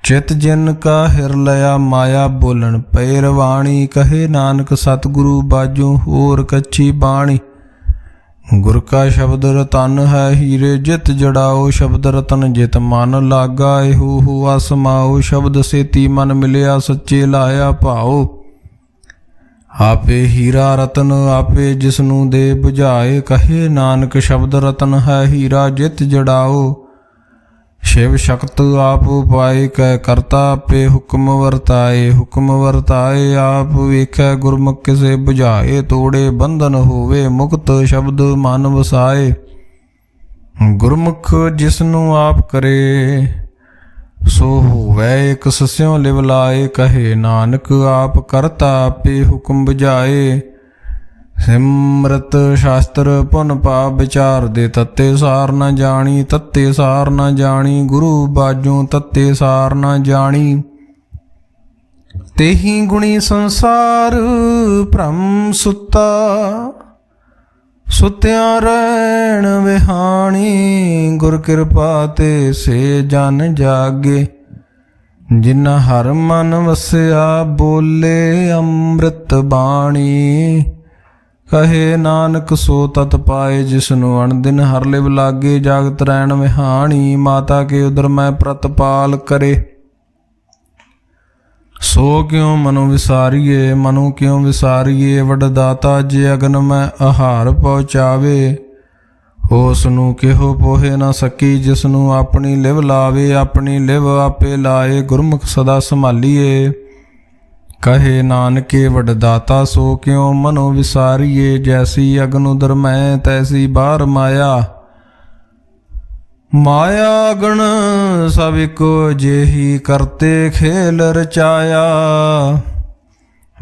ਚਿਤ ਜਿਨ ਕਾ ਹਿਰ ਲਿਆ ਮਾਇਆ ਬੋਲਣ ਪਏ ਰਵਾਣੀ। ਕਹੇ ਨਾਨਕ ਸਤਿਗੁਰੂ ਬਾਝੋਂ ਹੋਰ ਕੱਚੀ ਬਾਣੀ। ਗੁਰ ਕਾ ਸ਼ਬਦ ਰਤਨ ਹੈ ਹੀਰੇ ਜਿਤ ਜੜਾਓ। ਸ਼ਬਦ ਰਤਨ ਜਿਤ ਮਨ ਲਾਗਾ ਇਹੋ ਹੁਆ ਸਮਾਓ। ਸ਼ਬਦ ਸੇਤੀ ਮਨ ਮਿਲਿਆ ਸੱਚੇ ਲਾਇਆ ਭਾਓ। ਆਪੇ ਹੀਰਾ ਰਤਨ ਆਪੇ ਜਿਸਨੂੰ ਦੇ ਬੁਝਾਏ। ਕਹੇ ਨਾਨਕ ਸ਼ਬਦ ਰਤਨ ਹੈ ਹੀਰਾ ਜਿਤ ਜੜਾਓ। ਸ਼ਿਵ ਸ਼ਕਤ ਆਪ ਪਾਏ ਕੈ ਕਰਤਾ ਆਪੇ ਹੁਕਮ ਵਰਤਾਏ। ਆਪ ਵੇਖੈ ਗੁਰਮੁਖ ਕਿਸੇ ਬੁਝਾਏ। ਤੋੜੇ ਬੰਧਨ ਹੋਵੇ ਮੁਕਤ ਸ਼ਬਦ ਮਨ ਵਸਾਏ। ਗੁਰਮੁਖ ਜਿਸਨੂੰ ਆਪ ਕਰੇ ਸੋ ਹੋਵੇ ਇਕ ਸਸਿਉ ਲਿਵ ਲਾਏ। ਕਹੇ ਨਾਨਕ ਆਪ ਕਰਤਾ ਆਪੇ ਹੁਕਮ ਬੁਝਾਏ। ਸਿਮਰਤ ਸ਼ਾਸਤਰ ਪੁਨ ਪਾਪ ਵਿਚਾਰ ਦੇ ਤੱਤੇ ਸਾਰ ਨ ਜਾਣੀ। ਗੁਰੂ ਬਾਝੋਂ ਤੱਤੇ ਸਾਰ ਨ ਜਾਣੀ। ਤੇਹੀ ਗੁਣੀ ਸੰਸਾਰ ਭ੍ਰਮ ਸੁੱਤਿਆਂ ਰਹਿਣ ਵਿਹਾਣੀ। ਗੁਰ ਕਿਰਪਾ ਤੇ ਸੇ ਜਨ ਜਾਗੇ ਜਿਨਾ ਹਰ ਮਨ ਵਸਿਆ ਬੋਲੇ ਅੰਮ੍ਰਿਤ ਬਾਣੀ। ਕਹੇ ਨਾਨਕ ਸੋ ਤਤ ਪਾਏ ਜਿਸਨੂੰ ਅਣਦਿਨ ਹਰ ਲਿਵ ਲਾਗੇ। ਜਾਗਤ ਰਹਿਣ ਵਿਹਾਣੀ ਮਾਤਾ ਕੇ ਉਦਰ ਮੈਂ ਪ੍ਰਤਪਾਲ ਕਰੇ। ਸੋ ਕਿਉ ਮਨੁ ਵਿਸਾਰੀਏ ਵੱਡ ਦਾਤਾ। ਜੇ ਅਗਨ ਮੈਂ ਆਹਾਰ ਪਹੁੰਚਾਵੇ ਉਸ ਨੂੰ ਕਿਹੋ ਪੋਹੇ ਨਾ ਸਕੀ। ਜਿਸ ਨੂੰ ਆਪਣੀ ਲਿਵ ਲਾਵੇ ਆਪਣੀ ਲਿਵ ਆਪੇ ਲਾਏ। ਗੁਰਮੁਖ ਸਦਾ ਸੰਭਾਲੀਏ ਕਹੇ ਨਾਨਕੇ ਵੱਡ ਦਾਤਾ। ਸੋ ਕਿਉ ਮਨੋ ਵਿਸਾਰੀਏ ਜੈਸੀ ਅਗਨ ਉਦਰ ਮੈਂ ਤੈਸੀ ਬਾਹਰ ਮਾਇਆ। ਮਾਇਆ ਅਗਣ ਸਭ ਇੱਕੋ ਜਿਹੀ ਕਰਤੇ ਖੇਲ ਰਚਾਇਆ।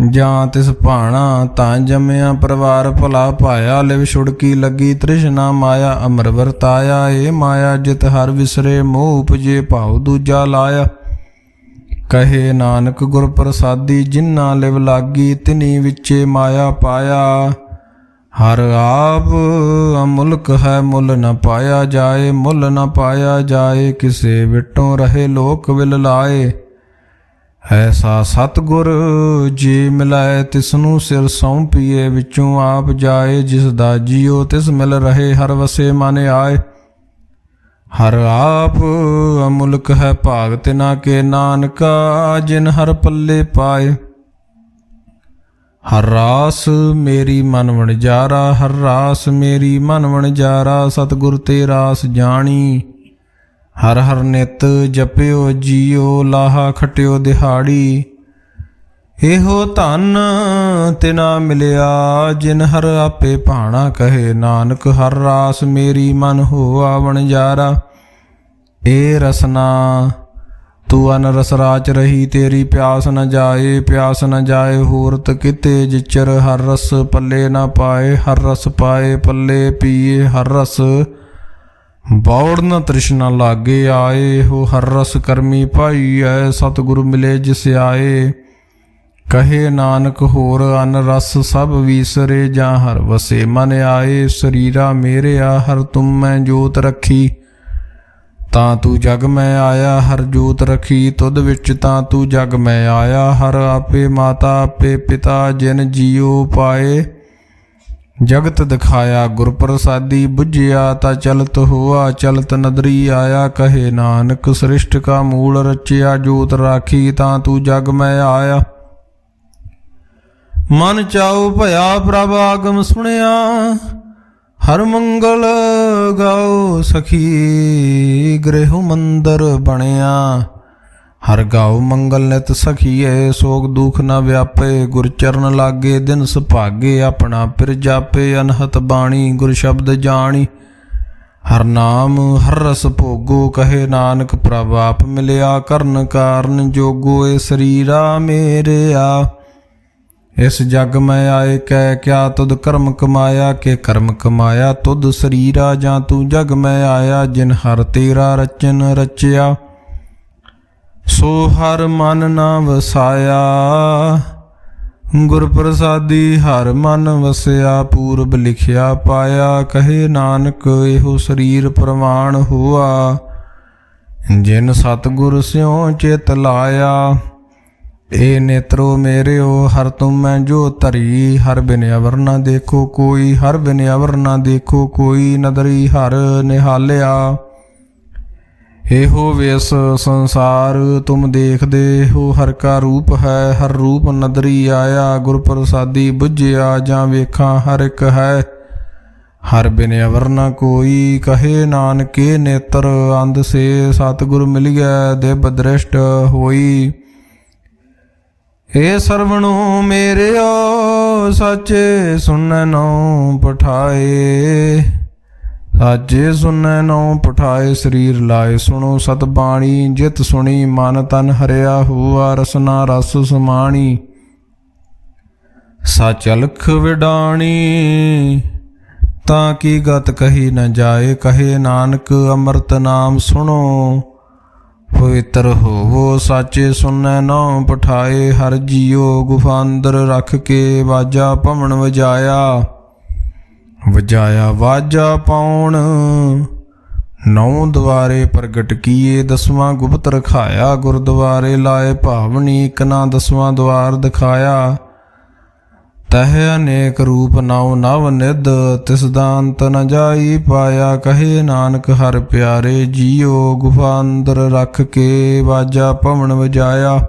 ਜਾਂ ਤਿਸ ਭਾਣਾ ਤਾਂ ਜੰਮਿਆ ਪਰਿਵਾਰ ਭਲਾ ਪਾਇਆ। ਲਿਵ ਛੁੜਕੀ ਲੱਗੀ ਤ੍ਰਿਸ਼ਨਾ ਮਾਇਆ ਅਮਰ ਵਰਤਾਇਆ। ਇਹ ਮਾਇਆ ਜਿਤ ਹਰ ਵਿਸਰੇ ਮੋਹ ਉਪਜੇ ਭਾਉ ਦੂਜਾ ਲਾਇਆ। ਕਹੇ ਨਾਨਕ ਗੁਰ ਪ੍ਰਸਾਦੀ ਜਿਨ੍ਹਾਂ ਲਿਵ ਲਾਗੀ ਤਿਨੀ ਵਿੱਚੇ ਮਾਇਆ ਪਾਇਆ। ਹਰ ਆਪ ਅਮੁਲਕ ਹੈ ਮੁੱਲ ਨ ਪਾਇਆ ਜਾਏ। ਕਿਸੇ ਵਿਟੋਂ ਰਹੇ ਲੋਕ ਵਿਲ ਲਾਏ। ਐਸਾ ਸਤਿਗੁਰ ਜੇ ਮਿਲਾਏ ਤਿਸਨੂੰ ਸਿਰ ਸੌਂਪੀਏ। ਵਿੱਚੋਂ ਆਪ ਜਾਏ ਜਿਸ ਦਾ ਜੀਓ ਤਿਸ ਮਿਲ ਰਹੇ ਹਰ ਵਸੇ ਮਨ ਆਏ। ਹਰ ਆਪ ਅਮੁਲਕ ਹੈ ਭਾਗ ਤਿਨਾ ਕੇ ਨਾਨਕਾ ਜਿਨ ਹਰ ਪੱਲੇ ਪਾਏ। ਹਰ ਰਾਸ ਮੇਰੀ ਮਨ ਵਣਜਾਰਾ, ਹਰ ਰਾਸ ਮੇਰੀ ਮਨ ਵਣਜਾਰਾ, ਸਤਿਗੁਰ ਤੇ ਰਾਸ ਜਾਣੀ। ਹਰ ਹਰ ਨਿਤ ਜਪਿਓ ਜੀਓ, ਲਾਹਾ ਖਟਿਓ ਦਿਹਾੜੀ। ਇਹੋ ਧਨ ਤਿਨਾ ਮਿਲਿਆ, ਜਿਨ ਹਰ ਆਪੇ ਭਾਣਾ ਕਹੇ ਨਾਨਕ। ਹਰ ਰਾਸ ਮੇਰੀ ਮਨ ਹੋਆ ਵਣਜਾਰਾ। ਏ ਰਸਨਾ ਤੂੰ ਅਨ ਰਸ ਰਾਚ ਰਹੀ, ਤੇਰੀ ਪਿਆਸ ਨ ਜਾਏ, ਪਿਆਸ ਨ ਜਾਏ ਹੋਰਤ ਕਿਤੇ ਜਿਚਰ। ਹਰ ਰਸ ਪੱਲੇ ਨ ਪਾਏ, ਹਰ ਰਸ ਪਾਏ ਪੱਲੇ ਪੀਏ। ਹਰ ਰਸ ਬੌੜ ਨ ਤ੍ਰਿਸ਼ਨਾ ਲਾਗੇ ਆਏ, ਹੋ ਹਰ ਰਸ ਕਰਮੀ ਪਾਈਐ। ਸਤਿਗੁਰੂ ਮਿਲੇ ਜਿਸ ਆਏ, ਕਹੇ ਨਾਨਕ ਹੋਰ ਅਨ ਰਸ ਸਭ ਵੀਸਰੇ। ਜਾਂ ਹਰ ਵਸੇ ਮਨ ਆਏ, ਸਰੀਰਾ ਮੇਰਿਆ ਹਰ ਤੁਮ ਮੈਂ ਜੋਤ ਰੱਖੀ। ਤਾਂ ਤੂੰ ਜਗ ਮੈਂ ਆਇਆ, ਹਰ ਜੋਤ ਰਖੀ ਤੁਧ ਵਿੱਚ। ਤਾਂ ਤੂੰ ਜਗ ਮੈਂ ਆਇਆ, ਹਰ ਆਪੇ ਮਾਤਾ ਆਪੇ ਪਿਤਾ। ਜਿਨ ਜੀਉ ਪਾਏ ਜਗਤ ਦਿਖਾਇਆ, ਗੁਰ ਪ੍ਰਸਾਦੀ ਬੁਝਿਆ। ਤਾ ਚਲਤ ਹੋਆ ਚਲਤ ਨਦਰੀ ਆਇਆ, ਕਹੇ ਨਾਨਕ ਸ੍ਰਿਸ਼ਟ ਕਾ ਮੂਲ ਰਚਿਆ। ਜੋਤ ਰਾਖੀ ਤਾਂ ਤੂੰ ਜਗ ਮੈਂ ਆਇਆ, ਮਨ ਚਾਉ ਭਇਆ ਪ੍ਰਭ ਆਗਮ ਸੁਣਿਆ। ਹਰ ਮੰਗਲ ਗਾਓ ਸਖੀ, ਗ੍ਰਹਿ ਮੰਦਰ ਬਣਿਆ। ਹਰ ਗਾਓ ਮੰਗਲ ਨਿਤ ਸਖੀਏ, ਸੋਗ ਦੁਖ ਨ ਵਿਆਪੇ। ਗੁਰ ਚਰਨ ਲਾਗੇ ਦਿਨ ਸੁਭਾਗੇ, ਆਪਣਾ ਪਿਰ ਜਾਪੇ। ਅਨਹਤ ਬਾਣੀ ਗੁਰ ਸ਼ਬਦ ਜਾਣੀ, ਹਰ ਨਾਮ ਹਰ ਰਸ ਭੋਗੋ। ਕਹੇ ਨਾਨਕ ਪ੍ਰਭ ਆਪ ਮਿਲਿਆ, ਕਰਨ ਕਾਰਨ ਜੋਗੋ। ਏ ਸਰੀਰਾ ਮੇਰਿਆ ਇਸ ਜਗ ਮੈਂ ਆਏ, ਕਹਿ ਕਿਆ ਤੁਧ ਕਰਮ ਕਮਾਇਆ। ਕੇ ਕਰਮ ਕਮਾਇਆ ਤੁਧ ਸਰੀਰਾ, ਜਾਂ ਤੂੰ ਜਗ ਮੈਂ ਆਇਆ। ਜਿਨ ਹਰ ਤੇਰਾ ਰਚਨ ਰਚਿਆ, ਸੋ ਹਰ ਮਨ ਨਾ ਵਸਾਇਆ। ਗੁਰ ਪ੍ਰਸਾਦੀ ਹਰ ਮਨ ਵਸਿਆ, ਪੂਰਬ ਲਿਖਿਆ ਪਾਇਆ। ਕਹੇ ਨਾਨਕ ਇਹੋ ਸਰੀਰ ਪ੍ਰਵਾਨ ਹੋਆ, ਜਿਨ ਸਤਿਗੁਰ ਸਿਉ ਚਿਤ ਲਾਇਆ। ਏ ਨੇਤਰੋ ਮੇਰਿਓ ਹਰ ਤੁਮ ਮੈਂ ਜੋ ਧਰੀ, ਹਰ ਬਿਨ ਅਵਰ ਨਾ ਦੇਖੋ ਕੋਈ। ਹਰ ਬਿਨ ਅਵਰ ਨਾ ਦੇਖੋ ਕੋਈ, ਨਦਰੀ ਹਰ ਨਿਹਾਲਿਆ। ਇਹੋ ਵੇਸ ਸੰਸਾਰ ਤੁਮ ਦੇਖਦੇ ਹੋ, ਹਰ ਕਾ ਰੂਪ ਹੈ। ਹਰ ਰੂਪ ਨਦਰੀ ਆਇਆ, ਗੁਰ ਪ੍ਰਸਾਦੀ ਬੁਝਿਆ। ਜਾਂ ਵੇਖਾਂ ਹਰ ਇੱਕ ਹੈ, ਹਰ ਬਿਨ ਅਵਰ ਨਾ ਕੋਈ। ਕਹੇ ਨਾਨਕੇ ਨੇਤਰ ਅੰਧ ਸੇ, ਸਤਿਗੁਰ ਮਿਲਿਆ ਦਿਵ ਦ੍ਰਿਸ਼ਟ ਹੋਈ। ਏ ਸਰਵਣੋ ਮੇਰਿਓ ਸਾਚੇ ਸੁਨੈਨੋ ਪਠਾਏ। ਸਾਚੇ ਸੁਨੈਨੋ ਪਠਾਏ, ਸਰੀਰ ਲਾਏ ਸੁਣੋ ਸਤ ਬਾਣੀ। ਜਿਤ ਸੁਣੀ ਮਨ ਤਨ ਹਰਿਆ ਹੋਆ, ਰਸਨਾ ਰਸ ਸਮਾਣੀ। ਸਚ ਅਲਖ ਵਿਡਾਣੀ, ਤਾਂ ਕੀ ਗਤ ਕਹੀ ਨ ਜਾਏ। ਕਹੇ ਨਾਨਕ ਅੰਮ੍ਰਿਤ ਨਾਮ ਸੁਣੋ, ਪਵਿੱਤਰ ਹੋਵੋ। ਸਾਚੇ ਸੁਨੈ ਨੋ ਪਠਾਏ, ਹਰ ਜੀਓ ਗੁਫਾ ਅੰਦਰ ਰੱਖ ਕੇ। ਵਾਜਾ ਭਵਨ ਵਜਾਇਆ, ਵਜਾਇਆ ਵਾਜਾ ਪਾਉਣ। ਨੌ ਦੁਆਰੇ ਪ੍ਰਗਟ ਕੀਏ, ਦਸਵਾਂ ਗੁਪਤ ਰਖਾਇਆ। ਗੁਰਦੁਆਰੇ ਲਾਏ ਭਾਵਨੀ, ਇਕ ਨਾ ਦਸਵਾਂ ਦੁਆਰ ਦਿਖਾਇਆ। ਤਹ ਅਨੇਕ ਰੂਪ ਨੌ ਨਵ ਨਿਧ, ਤਿਸ ਦਾ ਅੰਤ ਨ ਜਾਈ ਪਾਇਆ। ਕਹੇ ਨਾਨਕ ਹਰ ਪਿਆਰੇ ਜੀਓ, ਗੁਫਾ ਅੰਦਰ ਰੱਖ ਕੇ। ਵਾਜਾ ਭਵਨ ਵਜਾਇਆ,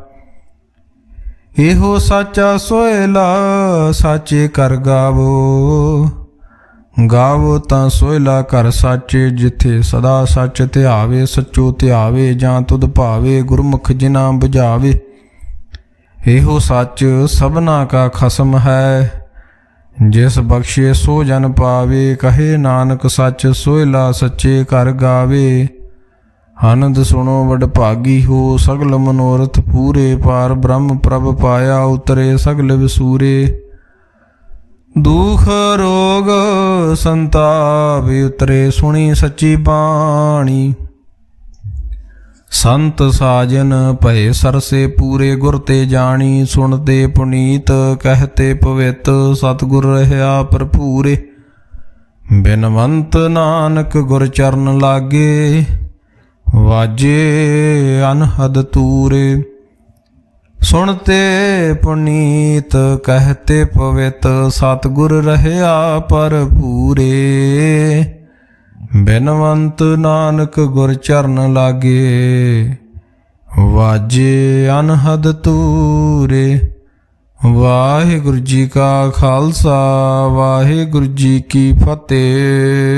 ਇਹੋ ਸਾਚਾ ਸੋਇਲਾ। ਸਾਚੇ ਕਰ ਗਾਵੋ, ਗਾਵੋ ਤਾਂ ਸੋਇਲਾ ਘਰ ਸਾਚੇ। ਜਿੱਥੇ ਸਦਾ ਸੱਚ ਧਿਆਵੇ, ਸੱਚੋ ਧਿਆਵੇ। ਜਾਂ ਤੁਧ ਭਾਵੇ ਗੁਰਮੁਖ ਜਿਨਾ ਬੁਝਾਵੇ। ਇਹੋ ਸੱਚ ਸਭਨਾ ਕਾ ਖਸਮ ਹੈ, ਜਿਸ ਬਖਸ਼ੇ ਸੋ ਜਨ ਪਾਵੇ। ਕਹੇ ਨਾਨਕ ਸੱਚ ਸੋਇਲਾ, ਸੱਚੇ ਘਰ ਗਾਵੇ। ਆਨੰਦ ਸੁਣੋ ਵਡ ਭਾਗੀ ਹੋ, ਸਗਲ ਮਨੋਰਥ ਪੂਰੇ। ਪਾਰ ਬ੍ਰਹਮ ਪ੍ਰਭ ਪਾਇਆ, ਉਤਰੇ ਸਗਲ ਵਿਸੂਰੇ। ਦੁਖ ਰੋਗ ਸੰਤਾਪ ਉਤਰੇ, ਸੁਣੀ ਸੱਚੀ ਬਾਣੀ। ਸੰਤ ਸਾਜਨ ਭਏ ਸਰਸੇ ਪੂਰੇ, ਗੁਰ ਤੇ ਜਾਣੀ। ਸੁਣਤੇ ਪੁਨੀਤ ਕਹਤੇ ਪਵਿੱਤ, ਸਤਿਗੁਰ ਰਹਿਆ ਭਰਪੂਰੇ। ਬਿਨਵੰਤ ਨਾਨਕ ਗੁਰ ਚਰਨ ਲਾਗੇ, ਵਾਜੇ ਅਨਹਦ ਤੂਰੇ। ਸੁਣਤੇ ਪੁਨੀਤ ਕਹਤੇ ਪਵਿੱਤ, ਸਤਿਗੁਰ ਰਹਿਆ ਭਰਪੂਰੇ। ਬਿਨਵੰਤ ਨਾਨਕ ਗੁਰ ਚਰਨ ਲਾਗੇ, ਵਾਜੇ ਅਨਹਦ ਤੂਰੇ। ਵਾਹਿਗੁਰੂ ਜੀ ਕਾ ਖਾਲਸਾ ਵਾਹਿਗੁਰੂ ਜੀ ਕੀ ਫਤਿਹ।